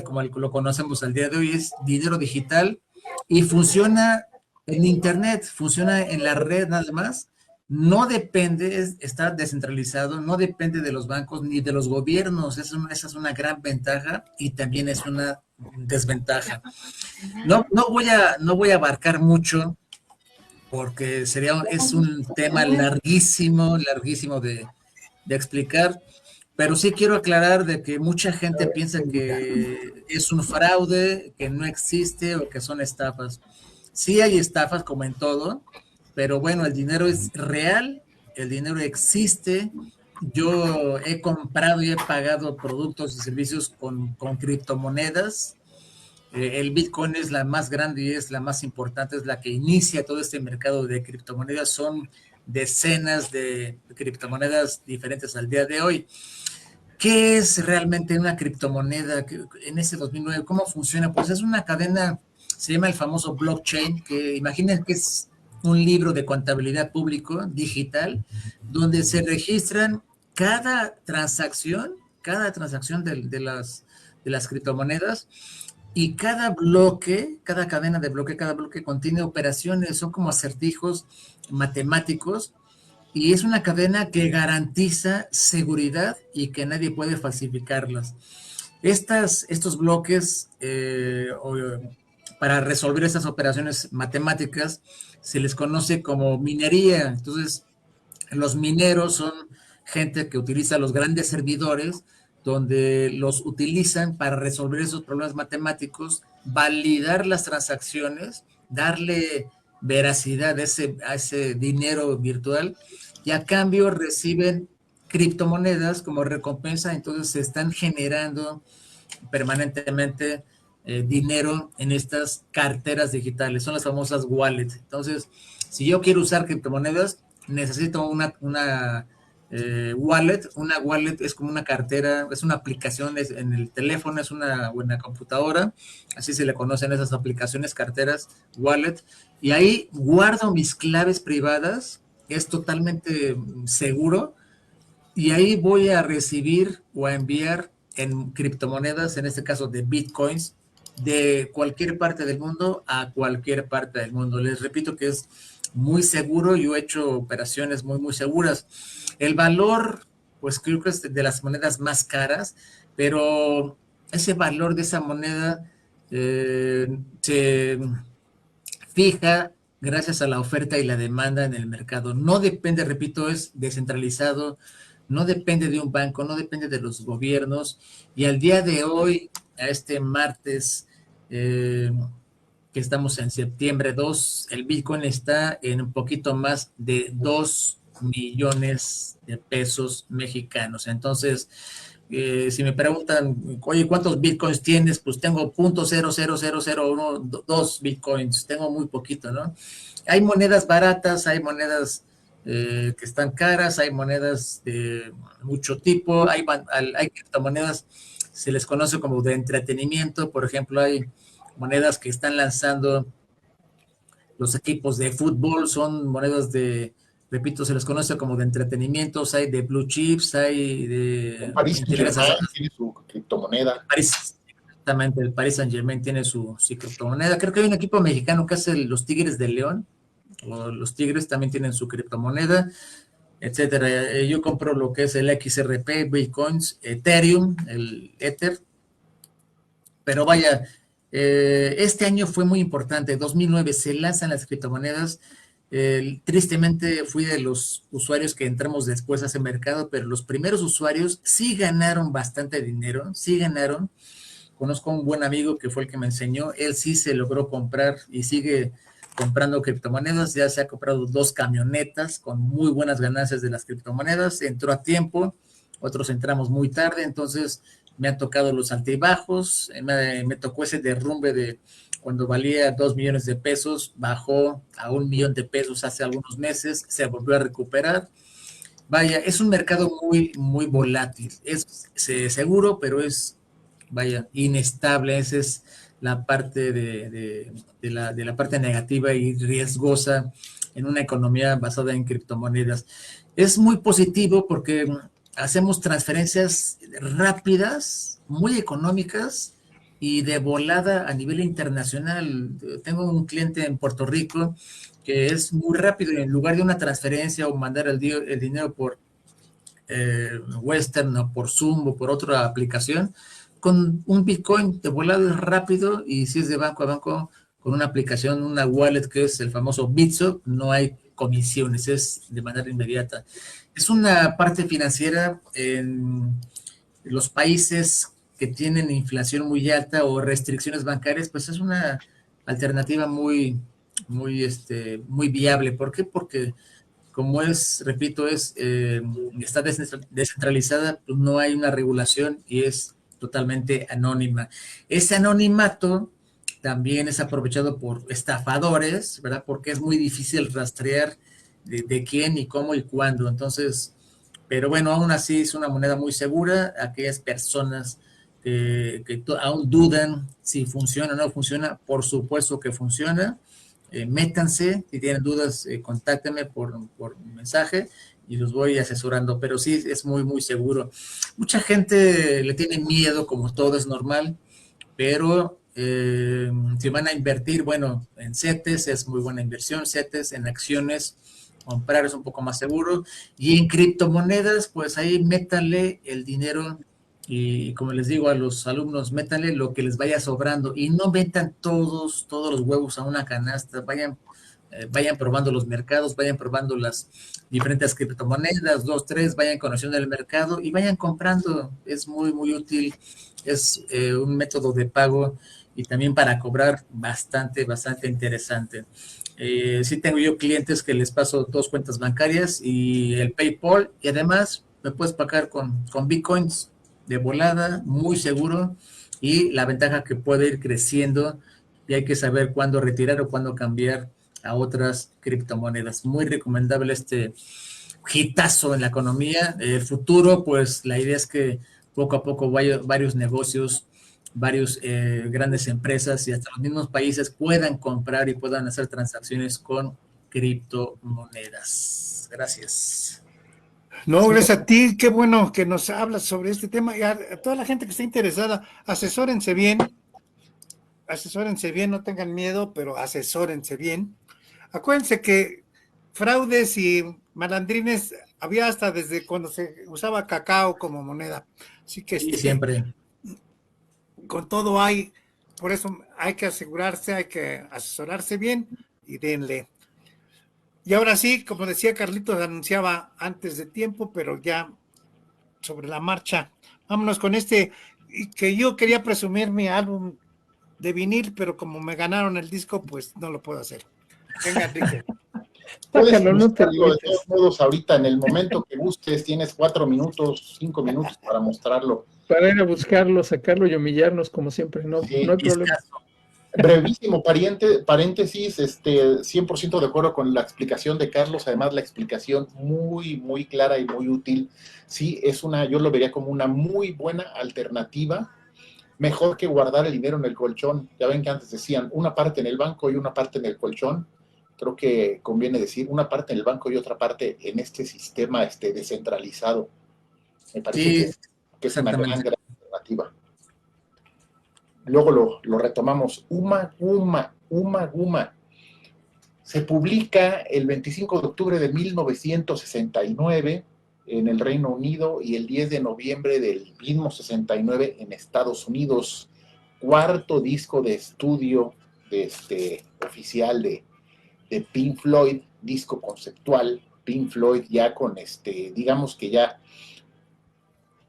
como lo conocemos al día de hoy, es dinero digital y funciona en internet, funciona en la red nada más, no depende, está descentralizado, no depende de los bancos ni de los gobiernos, esa es una gran ventaja y también es una desventaja. No voy a abarcar mucho porque es un tema larguísimo de explicar. Pero sí quiero aclarar de que mucha gente piensa que es un fraude, que no existe o que son estafas. Sí hay estafas como en todo, pero bueno, el dinero es real, el dinero existe yo he comprado y he pagado productos y servicios con criptomonedas. El Bitcoin es la más grande y es la más importante, es la que inicia todo este mercado de criptomonedas. Son decenas de criptomonedas diferentes al día de hoy. ¿Qué es realmente una criptomoneda en ese 2009? ¿Cómo funciona? Pues es una cadena, se llama el famoso blockchain, que imaginen que es un libro de contabilidad público digital, donde se registran cada transacción de las criptomonedas, y cada bloque, cada cadena de bloque, cada bloque contiene operaciones, son como acertijos matemáticos, y es una cadena que garantiza seguridad y que nadie puede falsificarlas. Estos bloques, para resolver estas operaciones matemáticas, se les conoce como minería. Entonces, los mineros son gente que utiliza los grandes servidores, donde los utilizan para resolver esos problemas matemáticos, validar las transacciones, darle veracidad a ese dinero virtual, y a cambio reciben criptomonedas como recompensa. Entonces se están generando permanentemente dinero en estas carteras digitales, son las famosas wallets. Entonces, si yo quiero usar criptomonedas, necesito una wallet. Una wallet es como una cartera, es una aplicación en el teléfono, es una buena computadora, así se le conocen esas aplicaciones, carteras, wallet, y ahí guardo mis claves privadas, es totalmente seguro, y ahí voy a recibir o a enviar en criptomonedas, en este caso de bitcoins, de cualquier parte del mundo a cualquier parte del mundo. Les repito que es muy seguro, yo he hecho operaciones muy seguras. El valor, pues creo que es de las monedas más caras, pero ese valor de esa moneda se fija gracias a la oferta y la demanda en el mercado. No depende, repito, es descentralizado, no depende de un banco, no depende de los gobiernos, y al día de hoy, a este martes, que estamos en septiembre 2, el Bitcoin está en un poquito más de 2 millones de pesos mexicanos. Entonces, si me preguntan, oye, ¿cuántos bitcoins tienes? Pues tengo .00001 bitcoins, tengo muy poquito, ¿no? Hay monedas baratas, hay monedas que están caras, hay monedas de mucho tipo, hay criptomonedas, se les conoce como de entretenimiento. Por ejemplo, hay monedas que están lanzando los equipos de fútbol, son monedas repito, se les conoce como de entretenimientos, hay de blue chips, hay de... Paris Saint-Germain tiene su criptomoneda. Exactamente, el Paris Saint-Germain tiene su criptomoneda. Creo que hay un equipo mexicano que hace los Tigres de León, o los Tigres también tienen su criptomoneda, etcétera. Yo compro lo que es el XRP, Bitcoins, Ethereum, el Ether, pero vaya, este año fue muy importante. 2009 se lanzan las criptomonedas. Tristemente fui de los usuarios que entramos después a ese mercado, pero los primeros usuarios sí ganaron bastante dinero, sí ganaron. Conozco a un buen amigo que fue el que me enseñó, él sí se logró comprar y sigue comprando criptomonedas, ya se ha comprado 2 camionetas con muy buenas ganancias de las criptomonedas, entró a tiempo, otros entramos muy tarde, entonces me han tocado los altibajos, me tocó ese derrumbe de cuando valía 2 millones de pesos, bajó a 1 millón de pesos hace algunos meses, se volvió a recuperar. Vaya, es un mercado muy volátil, es seguro, pero es, vaya, inestable. Esa es la parte de la parte negativa y riesgosa en una economía basada en criptomonedas. Es muy positivo porque hacemos transferencias rápidas, muy económicas y de volada a nivel internacional. Tengo un cliente en Puerto Rico que es muy rápido, en lugar de una transferencia o mandar el dinero por Western o por Zoom o por otra aplicación, con un Bitcoin de volado es rápido, y si es de banco a banco, con una aplicación, una wallet que es el famoso Bitso, no hay comisiones, es de manera inmediata. Es una parte financiera en los países que tienen inflación muy alta o restricciones bancarias, pues es una alternativa muy viable. ¿Por qué? Porque como repito, está descentralizada, pues no hay una regulación y es totalmente anónima. Ese anonimato también es aprovechado por estafadores, ¿verdad? Porque es muy difícil rastrear de quién y cómo y cuándo. Entonces, pero bueno, aún así es una moneda muy segura. Aquellas personas que aún dudan si funciona o no funciona, por supuesto que funciona. Métanse, si tienen dudas, contáctenme por mensaje y los voy asesorando, pero sí es muy, muy seguro. Mucha gente le tiene miedo, como todo es normal, pero si van a invertir, bueno, en CETES es muy buena inversión, CETES, en acciones, comprar es un poco más seguro, y en criptomonedas, pues ahí métanle el dinero, y como les digo a los alumnos, métanle lo que les vaya sobrando, y no metan todos los huevos a una canasta, vayan probando los mercados, vayan probando las diferentes criptomonedas, 2, 3, vayan conociendo el mercado y vayan comprando, es muy, muy útil, es un método de pago y también para cobrar bastante, bastante interesante. Sí tengo yo clientes que les paso 2 cuentas bancarias y el PayPal, y además me puedes pagar con Bitcoins de volada, muy seguro, y la ventaja que puede ir creciendo y hay que saber cuándo retirar o cuándo cambiar a otras criptomonedas. Muy recomendable este hitazo en la economía. El futuro, pues la idea es que poco a poco varios negocios, varios grandes empresas y hasta los mismos países puedan comprar y puedan hacer transacciones con criptomonedas. Gracias. No, gracias a ti, qué bueno que nos hablas sobre este tema. Y a toda la gente que esté interesada, asesórense bien, no tengan miedo, pero asesórense bien. Acuérdense que fraudes y malandrines había hasta desde cuando se usaba cacao como moneda. Así que Sí, siempre. con todo hay, por eso hay que asegurarse, hay que asesorarse bien y denle. Y ahora sí, como decía Carlitos, anunciaba antes de tiempo, pero ya sobre la marcha. Vámonos con que yo quería presumir mi álbum de vinil, pero como me ganaron el disco, pues no lo puedo hacer. Venga, Enrique. Puedes Sácalo, no te mostrarlo de limites. todos modos ahorita, en el momento que gustes, tienes 4 minutos, 5 minutos para mostrarlo. Para ir a buscarlo, sacarlo y humillarnos como siempre, no, Sí. no hay problema. Brevísimo paréntesis, 100% de acuerdo con la explicación de Carlos, además la explicación muy, muy clara y muy útil. Sí, yo lo vería como una muy buena alternativa, mejor que guardar el dinero en el colchón. Ya ven que antes decían una parte en el banco y una parte en el colchón. Creo que conviene decir una parte en el banco y otra parte en este sistema descentralizado. Me parece que es una gran alternativa. Luego lo retomamos. Uma Guma. Se publica el 25 de octubre de 1969 en el Reino Unido y el 10 de noviembre del mismo 69 en Estados Unidos. 4º disco de estudio oficial de Pink Floyd, disco conceptual. Pink Floyd ya con digamos que ya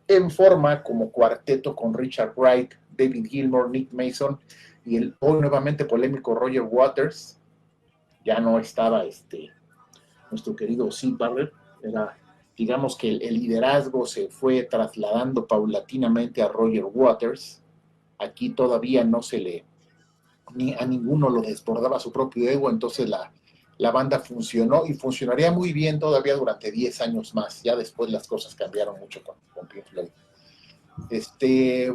en forma como cuarteto con Richard Wright, David Gilmour, Nick Mason y el hoy nuevamente polémico Roger Waters. Ya no estaba nuestro querido Syd Barrett, digamos que el liderazgo se fue trasladando paulatinamente a Roger Waters. Aquí todavía no ni a ninguno lo desbordaba su propio ego, entonces la banda funcionó y funcionaría muy bien todavía durante 10 años más. Ya después las cosas cambiaron mucho con Pink Floyd.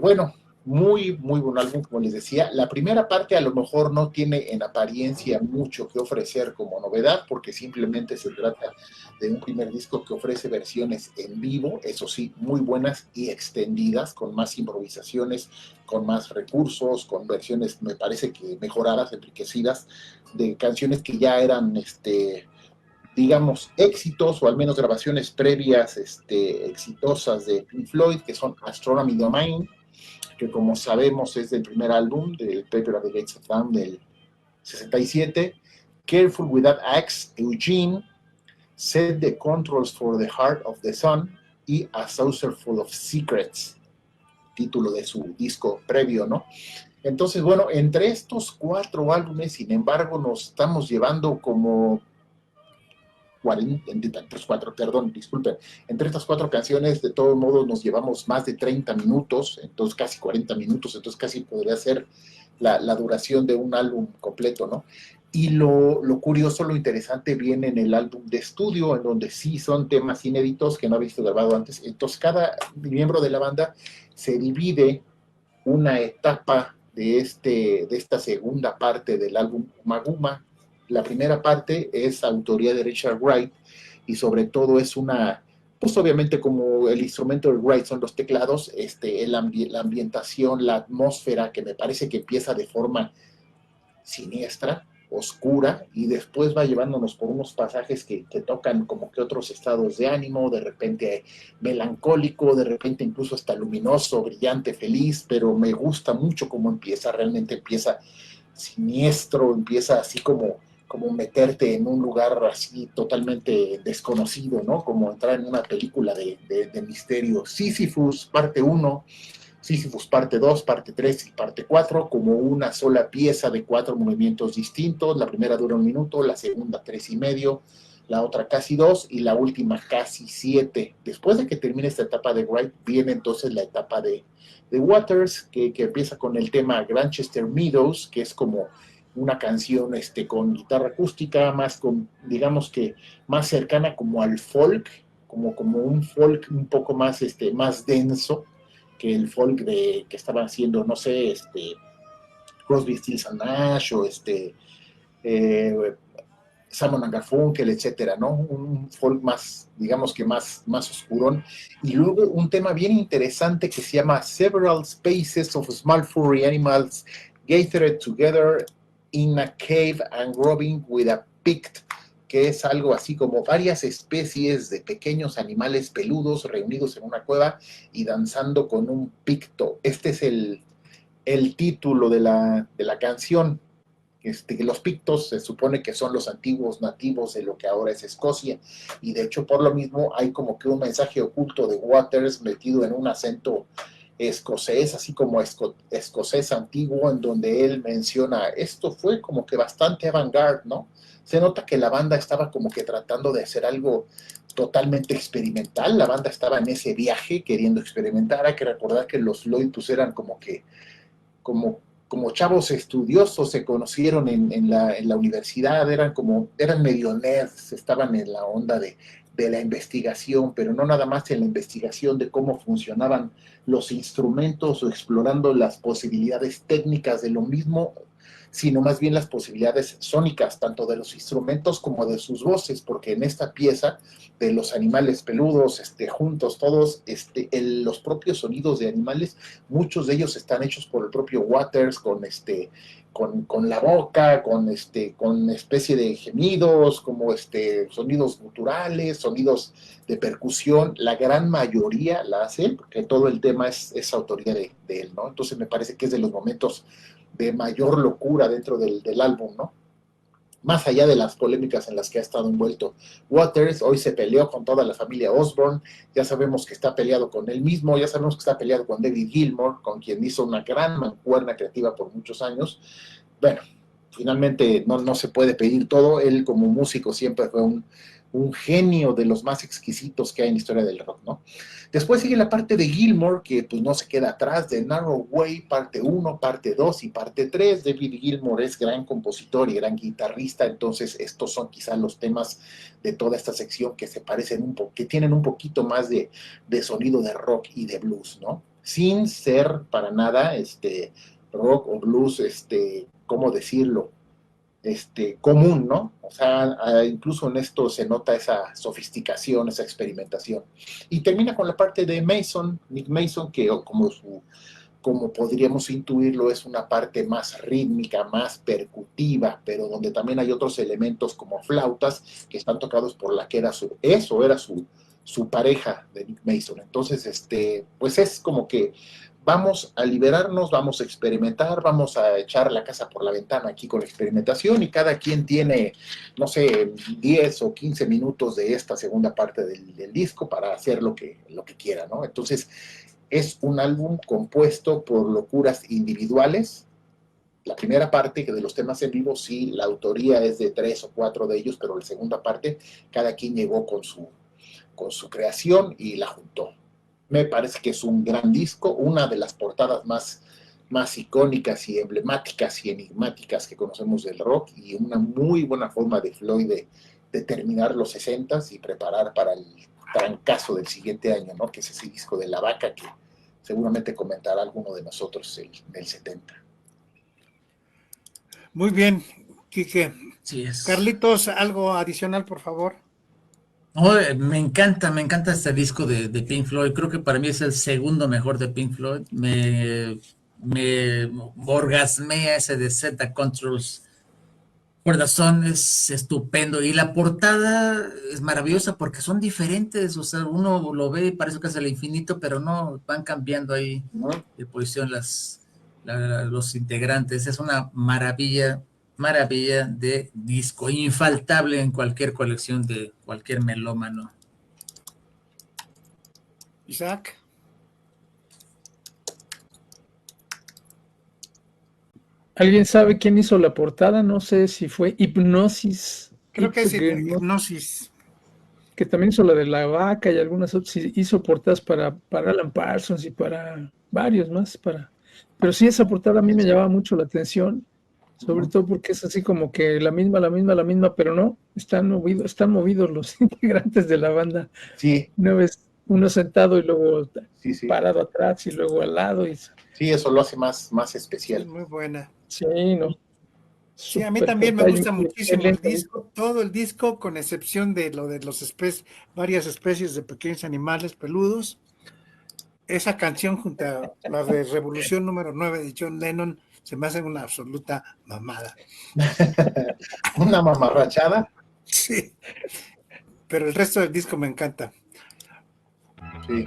Bueno, muy, muy buen álbum, como les decía. La primera parte a lo mejor no tiene en apariencia mucho que ofrecer como novedad, porque simplemente se trata de un primer disco que ofrece versiones en vivo, eso sí, muy buenas y extendidas, con más improvisaciones, con más recursos, con versiones, me parece que mejoradas, enriquecidas, de canciones que ya eran, digamos, éxitos, o al menos grabaciones previas exitosas de Pink Floyd, que son Astronomy Domain, que como sabemos es del primer álbum, del Paper of the Gates of Dawn del 67, Careful Without Axe, Eugene, Set the Controls for the Heart of the Sun y A Saucer Full of Secrets, título de su disco previo, ¿no? Entonces, bueno, entre estos 4 álbumes, sin embargo, nos estamos llevando como entre estas 4 canciones, de todos modos, nos llevamos más de 30 minutos, entonces casi 40 minutos, entonces casi podría ser la duración de un álbum completo, ¿no? Y lo curioso, lo interesante viene en el álbum de estudio, en donde sí son temas inéditos que no ha visto grabado antes. Entonces, cada miembro de la banda se divide una etapa de esta segunda parte del álbum Maguma. La primera parte es autoría de Richard Wright y sobre todo es pues obviamente como el instrumento de Wright son los teclados, la ambientación, la atmósfera que me parece que empieza de forma siniestra, oscura, y después va llevándonos por unos pasajes que tocan como que otros estados de ánimo, de repente melancólico, de repente incluso hasta luminoso, brillante, feliz, pero me gusta mucho cómo empieza, realmente empieza siniestro, empieza así como meterte en un lugar así totalmente desconocido, ¿no? Como entrar en una película de misterio. Sisyphus, parte 1, Sísifus parte 2, parte 3 y parte 4, como una sola pieza de 4 movimientos distintos. La primera dura 1 minuto, la segunda 3 y medio, la otra casi 2 y la última casi 7. Después de que termine esta etapa de Wright, viene entonces la etapa de Waters, que empieza con el tema Grantchester Meadows, que es como una canción con guitarra acústica, más con, digamos que más cercana como al folk, como un folk un poco más, más denso que el folk que estaban haciendo, no sé, Crosby, Stills and Nash, o Simon & Garfunkel, etcétera, ¿no? Un folk más, digamos que más oscurón. Y luego un tema bien interesante que se llama Several Species of Small Furry Animals Gathered Together in a Cave and Grubbing with a Pict, que es algo así como varias especies de pequeños animales peludos reunidos en una cueva y danzando con un picto. Este es el título de la canción. Los pictos se supone que son los antiguos nativos de lo que ahora es Escocia, y de hecho por lo mismo hay como que un mensaje oculto de Waters metido en un acento escocés, así como escocés antiguo, en donde él menciona, esto fue como que bastante avant-garde, ¿no? Se nota que la banda estaba como que tratando de hacer algo totalmente experimental, la banda estaba en ese viaje queriendo experimentar. Hay que recordar que los Lloyd pues eran como chavos estudiosos, se conocieron en la universidad, eran medio nerds, estaban en la onda de la investigación, pero no nada más en la investigación de cómo funcionaban los instrumentos o explorando las posibilidades técnicas de lo mismo, sino más bien las posibilidades sónicas, tanto de los instrumentos como de sus voces, porque en esta pieza de los animales peludos, juntos todos, los propios sonidos de animales, muchos de ellos están hechos por el propio Waters, con la boca, con especie de gemidos, como sonidos guturales, sonidos de percusión. La gran mayoría la hace él, porque todo el tema es autoría de él, ¿no? Entonces me parece que es de los momentos de mayor locura dentro del álbum, ¿no? Más allá de las polémicas en las que ha estado envuelto Waters. Hoy se peleó con toda la familia Osborne, ya sabemos que está peleado con él mismo, ya sabemos que está peleado con David Gilmour, con quien hizo una gran mancuerna creativa por muchos años. Bueno, finalmente no se puede pedir todo. Él como músico siempre fue un genio de los más exquisitos que hay en la historia del rock, ¿no? Después sigue la parte de Gilmour, que pues no se queda atrás, de Narrow Way, parte 1, parte 2 y parte 3. David Gilmour es gran compositor y gran guitarrista, entonces estos son quizás los temas de toda esta sección que se parecen que tienen un poquito más de sonido de rock y de blues, ¿no? Sin ser para nada rock o blues, ¿cómo decirlo? Común, ¿no? O sea, incluso en esto se nota esa sofisticación, esa experimentación. Y termina con la parte de Nick Mason, que como podríamos intuirlo, es una parte más rítmica, más percutiva, pero donde también hay otros elementos como flautas que están tocados por la que era su pareja de Nick Mason. Entonces, pues es como que vamos a liberarnos, vamos a experimentar, vamos a echar la casa por la ventana aquí con la experimentación, y cada quien tiene, no sé, 10 o 15 minutos de esta segunda parte del disco para hacer lo que quiera, ¿no? Entonces, es un álbum compuesto por locuras individuales, La primera parte que de los temas en vivo, sí, la autoría es de 3 o 4 de ellos, pero la segunda parte, cada quien llegó con su creación y la juntó. Me parece que es un gran disco, una de las portadas más icónicas y emblemáticas y enigmáticas que conocemos del rock, y una muy buena forma de Floyd de terminar los 60s y preparar para el trancazo del siguiente año, ¿no? Que es ese disco de La Vaca que seguramente comentará alguno de nosotros del 70. Muy bien, Quique. Sí es. Carlitos, algo adicional, por favor. Oh, me encanta este disco de Pink Floyd. Creo que para mí es el segundo mejor de Pink Floyd. Me orgasmea ese de Z Controls. Corazón es estupendo. Y la portada es maravillosa porque son diferentes. O sea, uno lo ve y parece que es el infinito, pero no, van cambiando ahí de posición los integrantes. Es una maravilla de disco, infaltable en cualquier colección de cualquier melómano. Isaac. ¿Alguien sabe quién hizo la portada? No sé si fue Hipnosis. Creo que es Hipnosis. Que también hizo la de La Vaca y algunas otras. Hizo portadas para Alan Parsons y para varios más. Pero sí, esa portada a mí me llamaba mucho la atención. Sobre todo porque es así como que la misma, pero no, están movidos los integrantes de la banda. Sí. Una vez uno sentado y luego parado atrás y luego al lado. Sí, eso lo hace más especial. Es muy buena. Sí, ¿no? Sí, a mí también me gusta muchísimo el disco, todo el disco, con excepción de lo de varias especies de pequeños animales peludos. Esa canción junto a la de Revolución número 9 de John Lennon se me hace una absoluta mamada. ¿Una mamarrachada? Sí, pero el resto del disco me encanta. Sí.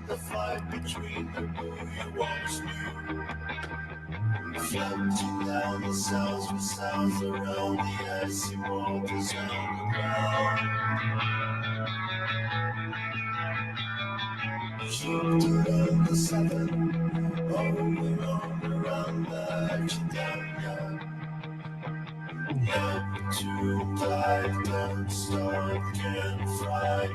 The fight between the blue you once knew, floating down the cells with sounds around the icy waters underground. Shifted on the southern, rolling on around the action down. Up to dive, don't start, can't fly.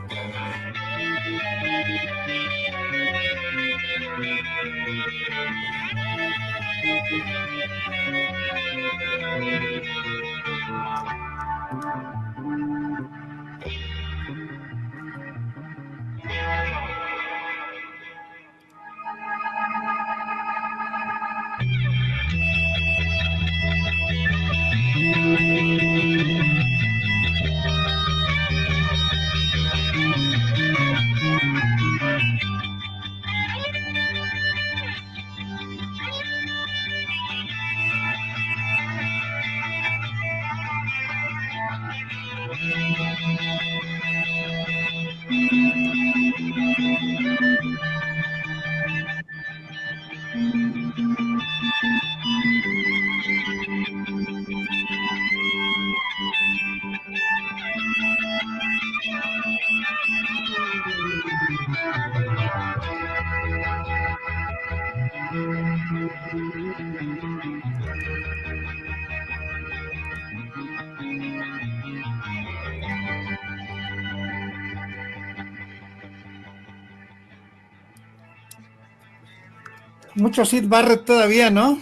Mucho Syd Barrett todavía, ¿no?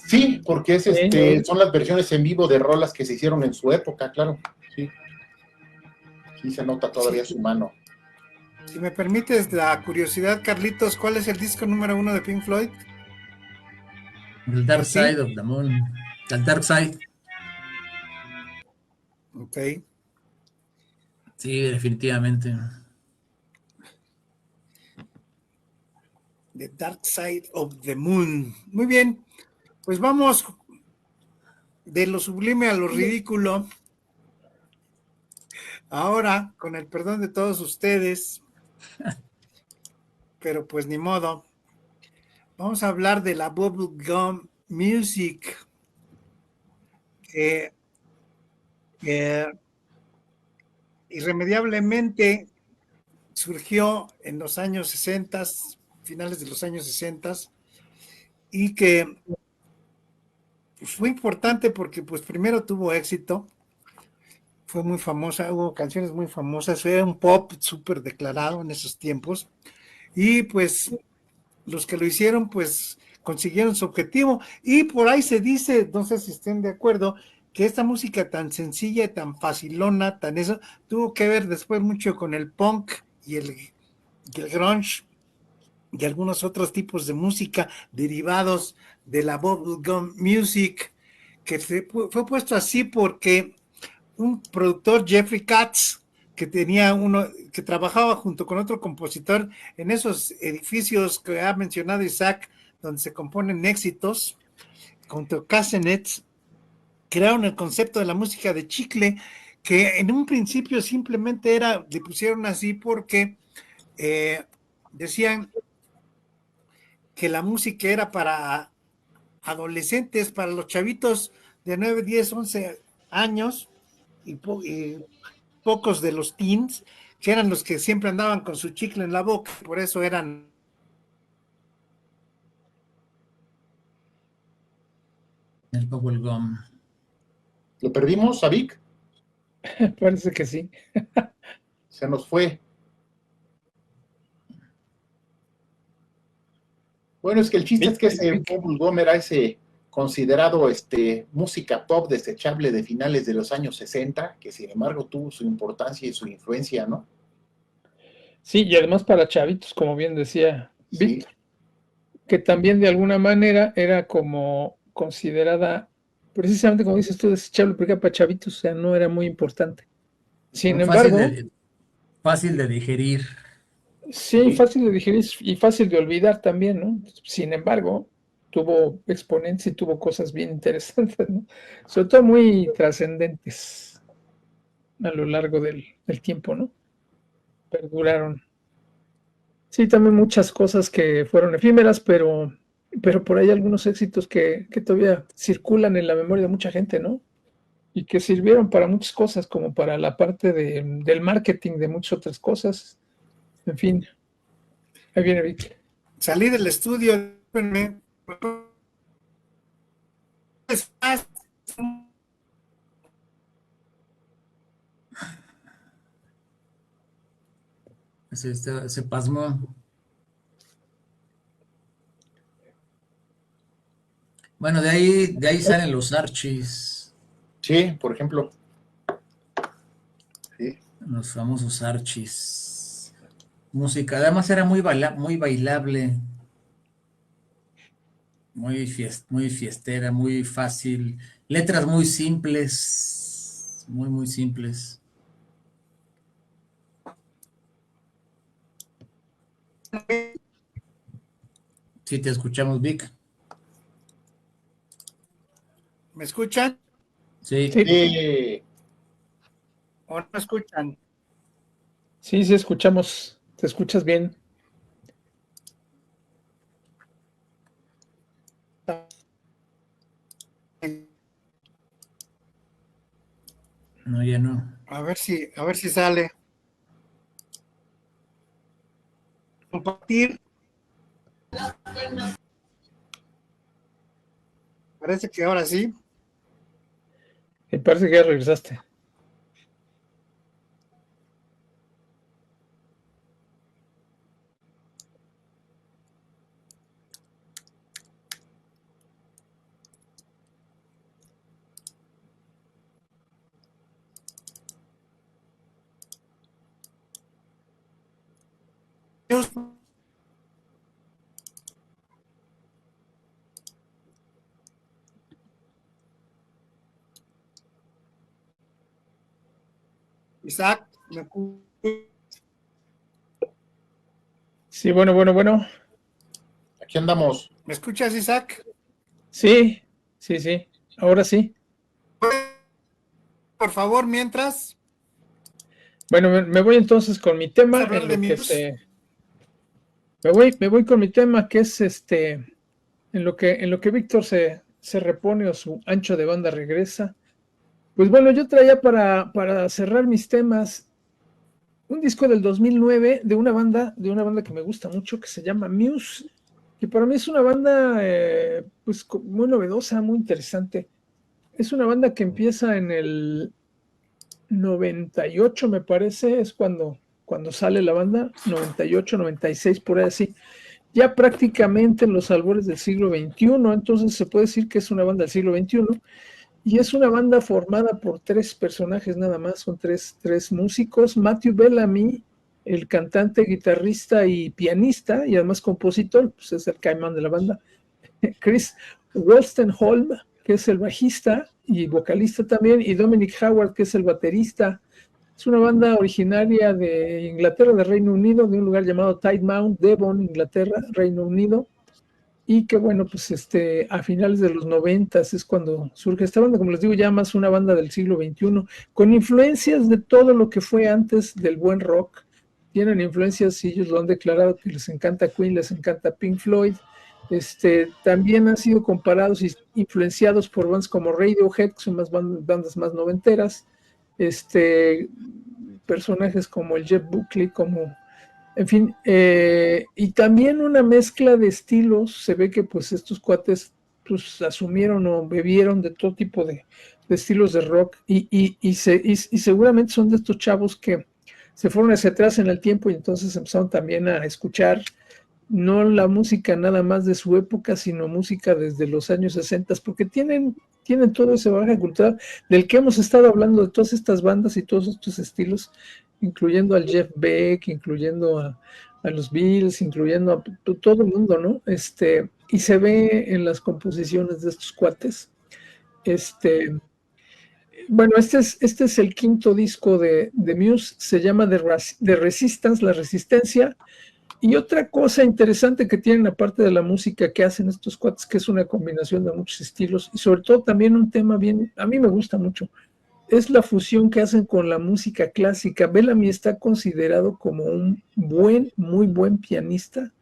Sí, porque son las versiones en vivo de rolas que se hicieron en su época, claro. Sí, sí se nota todavía su mano. Si me permites la curiosidad, Carlitos, ¿cuál es el disco número 1 de Pink Floyd? The Dark Side of the Moon. The Dark Side. Ok. Sí, definitivamente. The Dark Side of the Moon. Muy bien, pues vamos de lo sublime a lo ridículo. Ahora, con el perdón de todos ustedes, pero pues ni modo. Vamos a hablar de la bubblegum music, que irremediablemente surgió en los años 60, finales de los años 60, y que pues, fue importante porque pues primero tuvo éxito, fue muy famosa, hubo canciones muy famosas, era un pop súper declarado en esos tiempos, y pues los que lo hicieron pues consiguieron su objetivo, y por ahí se dice, no sé si estén de acuerdo, que esta música tan sencilla, tan facilona, tan eso, tuvo que ver después mucho con el punk y el grunge y algunos otros tipos de música derivados de la bubblegum music, que fue puesto así porque un productor, Jeffrey Katz, que trabajaba junto con otro compositor en esos edificios que ha mencionado Isaac, donde se componen éxitos, junto a Casenets, crearon el concepto de la música de chicle, que en un principio simplemente le pusieron así porque decían que la música era para adolescentes, para los chavitos de 9, 10, 11 años, y pocos de los teens, que eran los que siempre andaban con su chicle en la boca, por eso eran... El bubblegum. ¿Lo perdimos, a Vic? Parece que sí. Se nos fue. Bueno, es que el chiste es que ese bubblegum era ese considerado música pop desechable de finales de los años 60, que sin embargo tuvo su importancia y su influencia, ¿no? Sí, y además para chavitos, como bien decía Sí. Víctor, que también de alguna manera era como considerada, precisamente como dices tú, desechable, porque era para chavitos, o sea, no era muy importante. Sin embargo, Fácil de digerir. sí, fácil de digerir y fácil de olvidar también, ¿no? Sin embargo, tuvo exponentes y tuvo cosas bien interesantes, ¿no? Sobre todo muy trascendentes a lo largo del tiempo, ¿no? Perduraron. Sí, también muchas cosas que fueron efímeras, pero por ahí algunos éxitos que todavía circulan en la memoria de mucha gente, ¿no? Y que sirvieron para muchas cosas, como para la parte del marketing de muchas otras cosas. En fin, ahí viene Vic. Salí del estudio, Se pasmó. Bueno, de ahí salen los Archies. Sí, por ejemplo. Sí. Los famosos Archies. Música, además era muy bailable. Muy fiestera, muy fácil. Letras muy simples. Muy simples. Sí, te escuchamos, Vic. ¿Me escuchan? Sí. Sí. ¿O no escuchan? Sí, sí, escuchamos. Te escuchas bien. No, ya no. A ver si sale. Compartir. Parece que ahora sí. Me parece que ya regresaste. Isaac, Sí, bueno. Aquí andamos. ¿me escuchas, Isaac? Sí. Ahora sí. Por favor, mientras. Bueno, me voy entonces con mi tema Vamos a hablar en de lo que Muse. Me voy con mi tema, que es en lo que Víctor se repone o su ancho de banda regresa. Pues bueno, yo traía para cerrar mis temas un disco del 2009 de una banda que me gusta mucho, que se llama Muse, que para mí es una banda pues muy novedosa, muy interesante. Es una banda que empieza en el 98, me parece, es cuando sale la banda, 98, 96, por ahí así. Ya prácticamente en los albores del siglo XXI, entonces se puede decir que es una banda del siglo XXI, y es una banda formada por tres personajes nada más, son tres músicos. Matthew Bellamy, el cantante, guitarrista y pianista, y además compositor, pues es el caimán de la banda. Chris Wolstenholme, que es el bajista y vocalista también, y Dominic Howard, que es el baterista. Es una banda originaria de Inglaterra, de Reino Unido, de un lugar llamado Tidemount, Devon, Inglaterra, Reino Unido. Y que bueno, pues a finales de los 90 es cuando surge esta banda, como les digo, ya más una banda del siglo XXI, con influencias de todo lo que fue antes del buen rock. Tienen influencias, y ellos lo han declarado, que les encanta Queen, les encanta Pink Floyd. También han sido comparados y influenciados por bandas como Radiohead, que son más bandas más noventeras. Personajes como el Jeff Buckley, como en fin, y también una mezcla de estilos. Se ve que pues estos cuates pues asumieron o bebieron de todo tipo de estilos de rock y seguramente son de estos chavos que se fueron hacia atrás en el tiempo y entonces empezaron también a escuchar no la música nada más de su época, sino música desde los años 60, porque tienen todo ese bagaje cultural del que hemos estado hablando, de todas estas bandas y todos estos estilos, incluyendo al Jeff Beck, incluyendo a los Beatles, incluyendo a todo el mundo, ¿no? Y se ve en las composiciones de estos cuates. Bueno, este es el quinto disco de Muse, se llama The Resistance, La Resistencia. Y otra cosa interesante que tienen, aparte de la música que hacen estos cuates, que es una combinación de muchos estilos, y sobre todo también un tema bien, a mí me gusta mucho, es la fusión que hacen con la música clásica. Bellamy está considerado como un muy buen pianista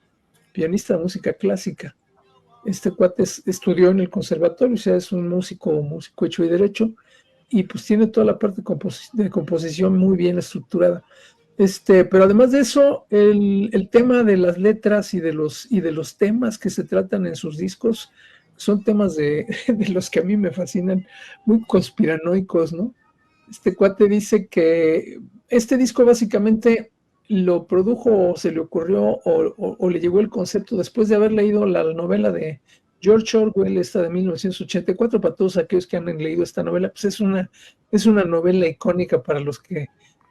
de música clásica. Este cuate estudió en el conservatorio, o sea, es un músico hecho y derecho, y pues tiene toda la parte de composición muy bien estructurada. Pero además de eso, el tema de las letras y de los temas que se tratan en sus discos son temas de los que a mí me fascinan, muy conspiranoicos, ¿no? Este cuate dice que este disco básicamente lo produjo o se le ocurrió o le llegó el concepto después de haber leído la novela de George Orwell, esta de 1984. Para todos aquellos que han leído esta novela, pues es una novela icónica para los que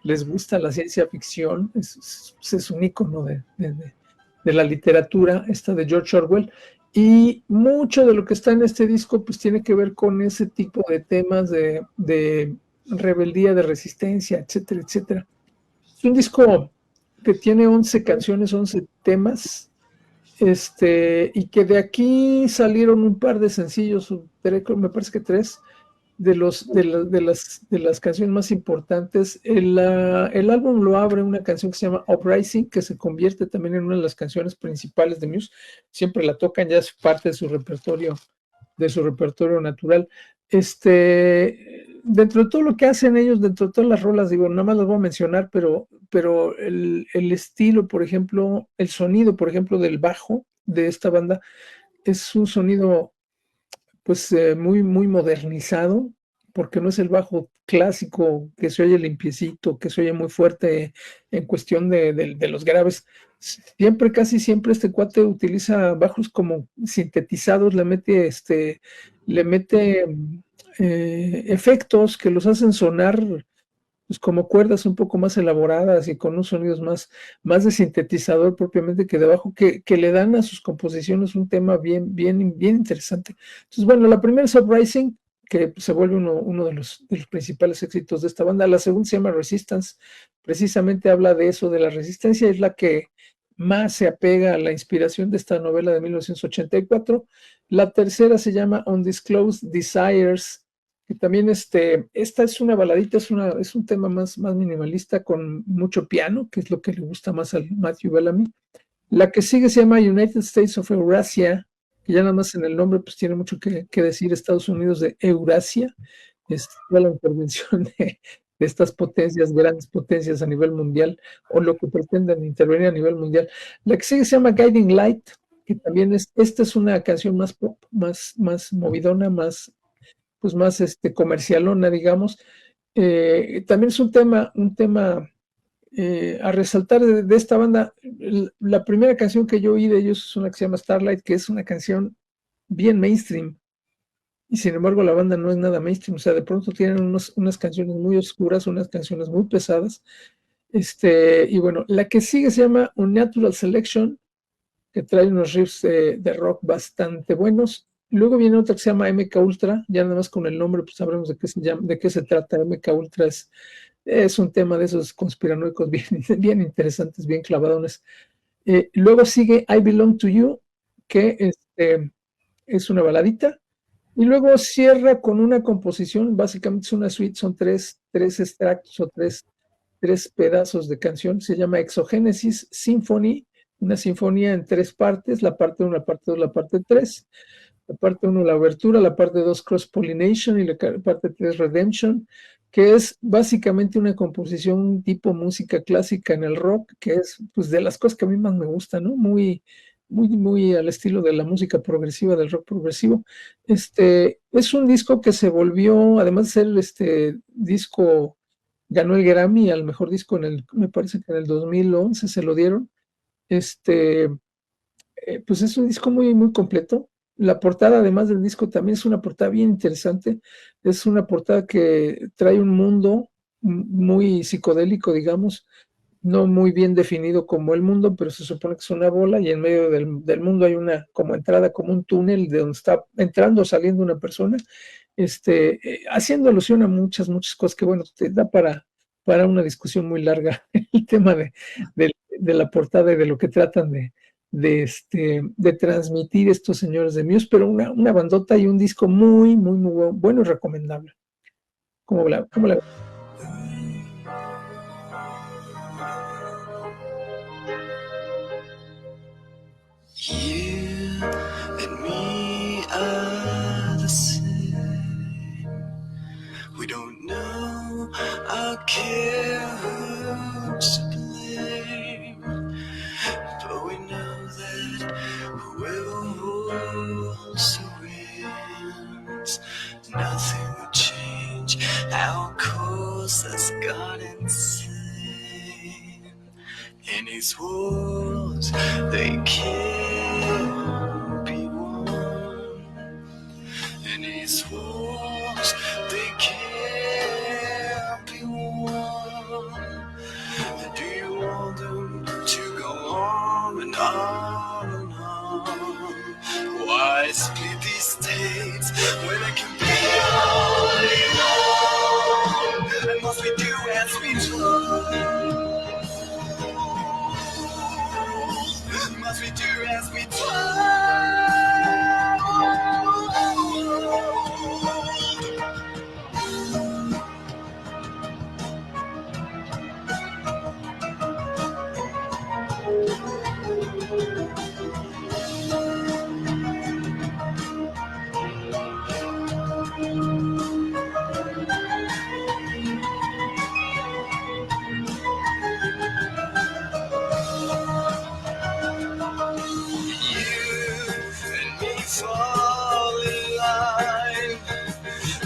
les gusta la ciencia ficción. Es un ícono de la literatura, esta de George Orwell, y mucho de lo que está en este disco pues tiene que ver con ese tipo de temas de rebeldía, de resistencia, etcétera, etcétera. Es un disco que tiene 11 canciones, 11 temas, y que de aquí salieron un par de sencillos, me parece que 3, de las canciones más importantes. El álbum lo abre una canción que se llama Uprising, que se convierte también en una de las canciones principales de Muse. Siempre la tocan, ya es parte de su repertorio natural. Dentro de todo lo que hacen ellos, dentro de todas las rolas, digo, nada más las voy a mencionar, pero el estilo, por ejemplo, el sonido, por ejemplo, del bajo de esta banda es un sonido pues muy modernizado, porque no es el bajo clásico que se oye limpiecito, que se oye muy fuerte en cuestión de los graves. Casi siempre este cuate utiliza bajos como sintetizados, le mete efectos que los hacen sonar pues como cuerdas un poco más elaboradas y con unos sonidos más de sintetizador propiamente que de bajo, que le dan a sus composiciones un tema bien interesante. Entonces, bueno, la primera es Uprising, que se vuelve uno de los principales éxitos de esta banda. La segunda se llama Resistance, precisamente habla de eso, de la resistencia, es la que más se apega a la inspiración de esta novela de 1984. La tercera se llama Undisclosed Desires, que también esta es una baladita, es un tema más minimalista con mucho piano, que es lo que le gusta más al Matthew Bellamy. La que sigue se llama United States of Eurasia, que ya nada más en el nombre pues tiene mucho que decir, Estados Unidos de Eurasia. Es toda la intervención de estas potencias, grandes potencias a nivel mundial, o lo que pretenden intervenir a nivel mundial. La que sigue se llama Guiding Light, que también esta es una canción más pop, más movidona, pues más comercialona, digamos. También es un tema a resaltar de esta banda. La primera canción que yo oí de ellos es una que se llama Starlight, que es una canción bien mainstream, y sin embargo la banda no es nada mainstream. O sea, de pronto tienen unas canciones muy oscuras, unas canciones muy pesadas. Y bueno, la que sigue se llama Unnatural Selection, que trae unos riffs de rock bastante buenos. Luego viene otra que se llama MK Ultra, ya nada más con el nombre pues sabremos de qué se trata. MK Ultra es un tema de esos conspiranoicos bien, bien interesantes, bien clavadones. Luego sigue I Belong to You, que es una baladita. Y luego cierra con una composición, básicamente es una suite, son tres extractos o tres pedazos de canción. Se llama Exogénesis Symphony, una sinfonía en tres partes, la parte 1, la parte 2, la parte 3. La parte 1, la abertura, la parte 2, Cross Pollination, y la parte 3, Redemption, que es básicamente una composición tipo música clásica en el rock, que es pues de las cosas que a mí más me gustan, ¿no? Muy al estilo de la música progresiva, del rock progresivo. Es un disco que se volvió, además de ser disco, ganó el Grammy al mejor disco me parece que en el 2011 se lo dieron. Pues es un disco muy completo. La portada, además del disco, también es una portada bien interesante. Es una portada que trae un mundo muy psicodélico, digamos, no muy bien definido como el mundo, pero se supone que es una bola, y en medio del mundo hay una como entrada, como un túnel de donde está entrando o saliendo una persona, haciendo alusión a muchas cosas que, bueno, te da para una discusión muy larga el tema de la portada y de lo que tratan de transmitir estos señores de Muse, pero una bandota y un disco muy bueno y recomendable. ¿Cómo la You and me are the same. We don't know or care who's to blame, but we know that whoever also wins, nothing will change our course that's gone insane. And these wars, they can't be won. And these wars, they can't be won. Do you want them to go on and on and on? Why split these states when it can be only one? And must we do as we told? Must we do as we told? Fall in line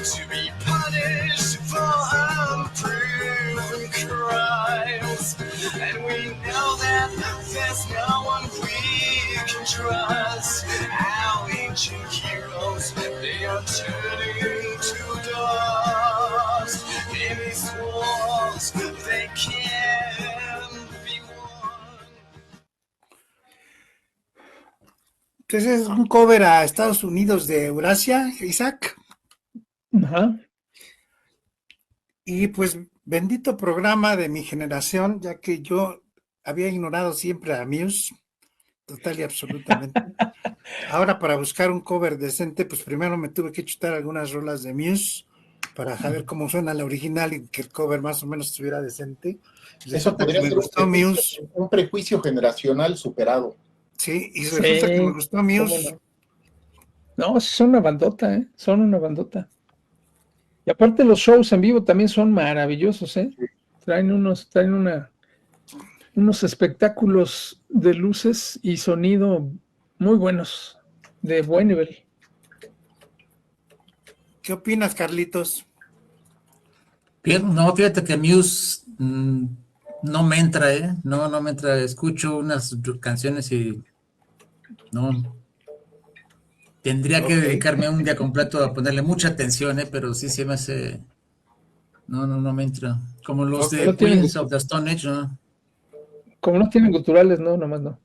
to be punished for unproven crimes, and we know that there's no one we can trust. Our ancient heroes, they are turning to dust. In these wars, they can't be won. Entonces es un cover a Estados Unidos de Eurasia, Isaac. Ajá. Y pues bendito programa de mi generación, ya que yo había ignorado siempre a Muse, total y absolutamente. Ahora para buscar un cover decente, pues primero me tuve que chutar algunas rolas de Muse para saber cómo suena la original y que el cover más o menos estuviera decente. Eso podría ser un prejuicio generacional superado. Sí, y resulta que me gustó Muse. No, son una bandota, ¿eh? Son una bandota. Y aparte los shows en vivo también son maravillosos, ¿eh? Traen unos espectáculos de luces y sonido muy buenos, de buen nivel. ¿Qué opinas, Carlitos? Bien, no, fíjate que Muse no me entra, no me entra. Escucho unas canciones y no. Tendría que dedicarme un día completo a ponerle mucha atención, pero sí se me hace. No me entra. Como los de Queens of the Stone Age, ¿no? Como no tienen culturales, no, nomás no.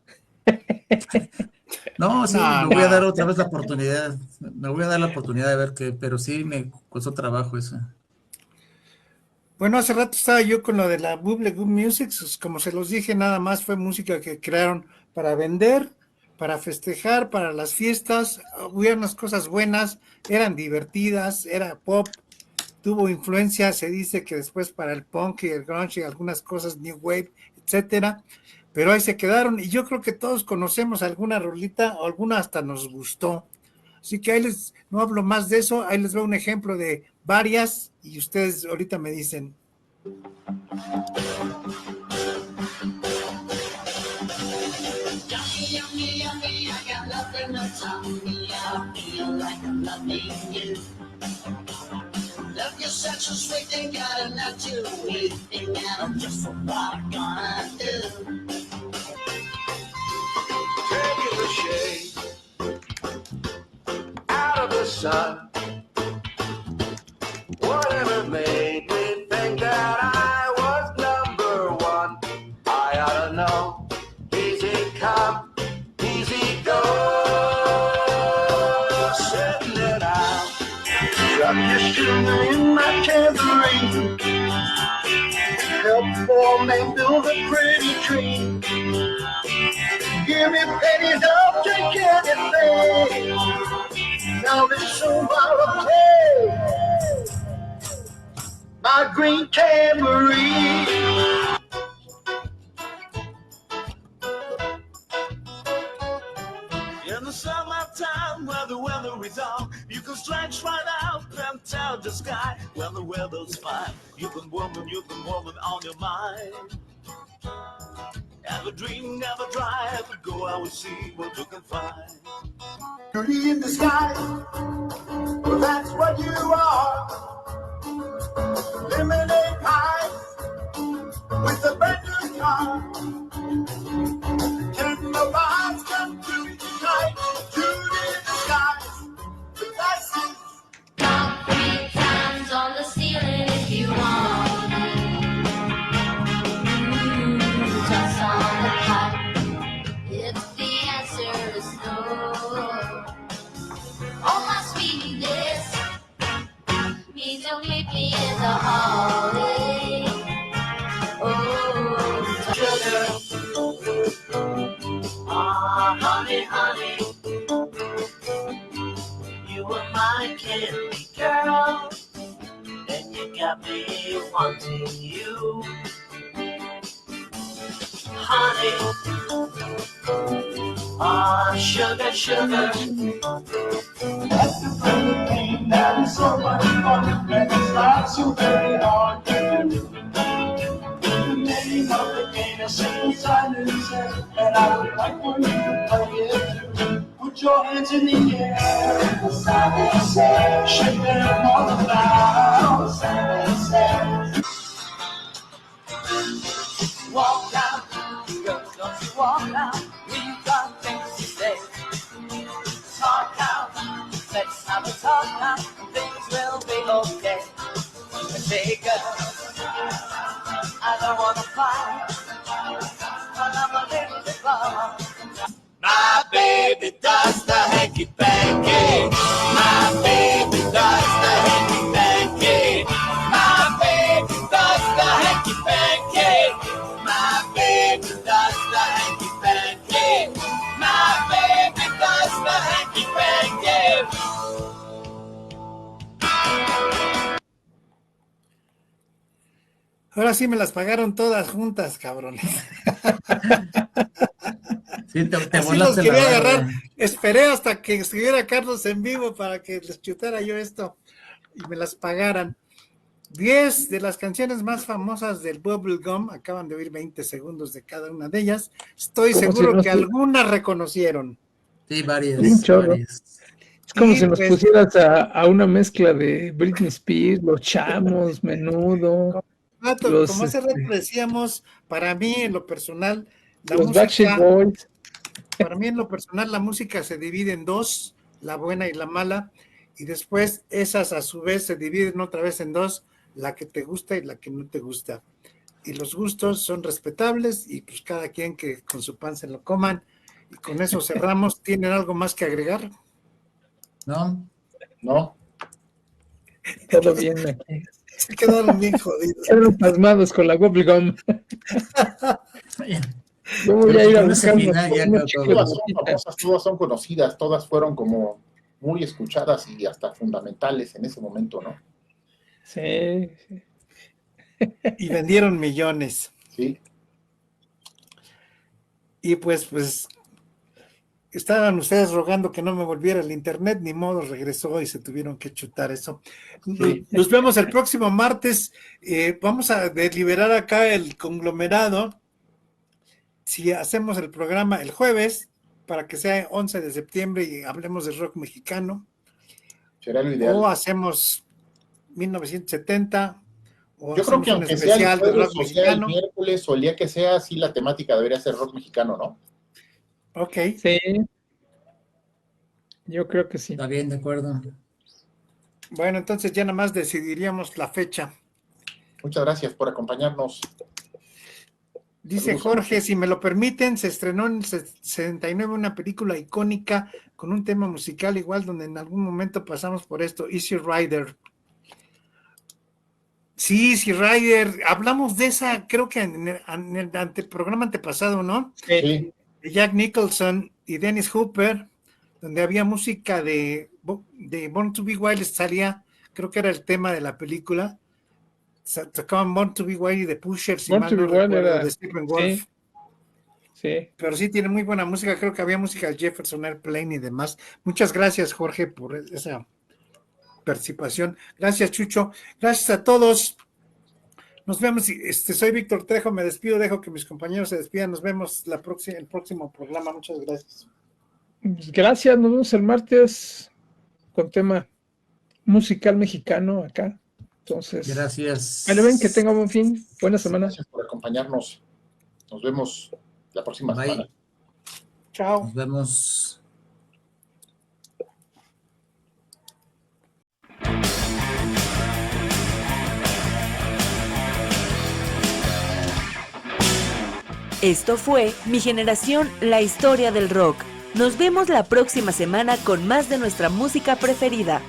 No, sí, me voy a dar otra vez la oportunidad. Me voy a dar la oportunidad de ver qué, pero sí me costó trabajo eso. Bueno, hace rato estaba yo con lo de la Bubblegum Music, como se los dije, nada más fue música que crearon para vender, para festejar, para las fiestas, hubo unas cosas buenas, eran divertidas, era pop, tuvo influencia, se dice que después para el punk y el grunge y algunas cosas, new wave, etcétera, pero ahí se quedaron y yo creo que todos conocemos alguna rolita o alguna hasta nos gustó. Así que ahí no hablo más de eso, ahí les veo un ejemplo de varias y ustedes ahorita me dicen. Love your sexual sweet, they got enough to eat, and I'm just what I'm gonna do. Take the shade out of the sun. Whatever made me think that I was number one, I ought to know. Easy come, easy go. Sitting it out. Drop your sugar in my tambourine. Help poor man build a pretty tree. Give me pennies, I'll take anything. Now this soon I'll play my green tambourine. In the summertime, where the weather is on, you can stretch right out and tell the sky. When the weather's fine, you can woman on your mind. Have a dream, never drive, but go out and see what you can find. Beauty in the sky, well that's what you are. Lemonade pie with a brand new car. Can the vibes come through tonight? Beauty in the sky, but that's it. Count 3 times on the ceiling if you want. Just on the pipe. If the answer is no, oh my sweetness means you'll meet me in the hallway. Oh, sugar. Ah, honey, honey, you were my candy girl, and you got me wanting you. Honey, ah, sugar, sugar. That's the feeling pain that is so much fun, and it's not so very hard to do. The name of the game is simple silence, and I would like for you to play it too. Put your hands in the air, shake them all about. Walk out, girl, don't you walk out. We've got things to say. Talk out, let's have a talk out. Things will be okay. Hey girl, I don't wanna fight, but I'm a little bit wrong. My baby does the hanky panky. My baby does the hanky panky. My baby does the hanky panky. My baby does the hanky panky. My baby does the hanky panky. Ahora sí me las pagaron todas juntas, cabrón. Sí, te Así los volaste la quería agarrar. barda. Esperé hasta que estuviera Carlos en vivo para que les chutara yo esto y me las pagaran. 10 de las canciones más famosas del Bubblegum, acaban de oír 20 segundos de cada una de ellas. Estoy Como si seguro no que se- algunas reconocieron. Sí, Un varias, chorro. varias. Es como Y si nos pues, pusieras a una mezcla de Britney Spears, Los Chamos, Menudo, como hace rato decíamos, para mí en lo personal, la los Backstreet música, Boys. para mí en lo personal, la música se divide en dos, la buena y la mala, y después esas a su vez se dividen otra vez en dos, la que te gusta y la que no te gusta. Y los gustos son respetables y pues cada quien que con su pan se lo coman. Y con eso cerramos. ¿Tienen algo más que agregar? ¿No? ¿No? Todo bien aquí. Se quedaron bien jodidos. Quedaron pasmados con la Bubblegum. Yo voy a ir a Con ese buscar final ya unos quedó todo. chicles Todas son Rosita. famosas, todas son conocidas, todas fueron como muy escuchadas y hasta fundamentales en ese momento, ¿no? Sí, sí. Y vendieron millones. Sí. Y pues estaban ustedes rogando que no me volviera el internet, ni modo, regresó y se tuvieron que chutar eso. Sí. Nos vemos el próximo martes. Vamos a deliberar acá el conglomerado. Si hacemos el programa el jueves, para que sea 11 de septiembre y hablemos de rock mexicano, Será lo ideal. o hacemos 1970, o Yo creo hacemos que un aunque sea el especial de jueves rock o sea el mexicano. miércoles o el día que sea, sí la temática debería ser rock mexicano, ¿no? Ok, Sí. Yo creo que sí. Está bien, de acuerdo. bueno, entonces ya nada más decidiríamos la fecha. Muchas gracias por acompañarnos. Dice Saludos, Jorge, amigos. si me lo permiten, se estrenó en el 69 una película icónica con un tema musical igual donde en algún momento pasamos por esto, Easy Rider. Sí, Easy Rider, hablamos de esa, creo que en el programa antepasado, ¿no? Sí, De Jack Nicholson y Dennis Hooper, donde había música de Born to Be Wild, salía, creo que era el tema de la película. Tocaban Born to Be Wild y The Pushers, si Born mal to no Be Wild recuerdo, era- de Stephen Wolf. Sí, sí. Pero sí tiene muy buena música, creo que había música de Jefferson Airplane y demás. Muchas gracias, Jorge, por esa participación. Gracias, Chucho. Gracias a todos. Nos vemos. Soy Víctor Trejo, me despido, dejo que mis compañeros se despidan. Nos vemos el próximo programa. Muchas gracias. Pues gracias, nos vemos el martes con tema musical mexicano acá. Entonces, Gracias. ahí lo ven, que tengan buen fin, buena semana. gracias por acompañarnos. Nos vemos la próxima Bye. semana. Chao. Nos vemos. Esto fue Mi Generación, la historia del rock. Nos vemos la próxima semana con más de nuestra música preferida.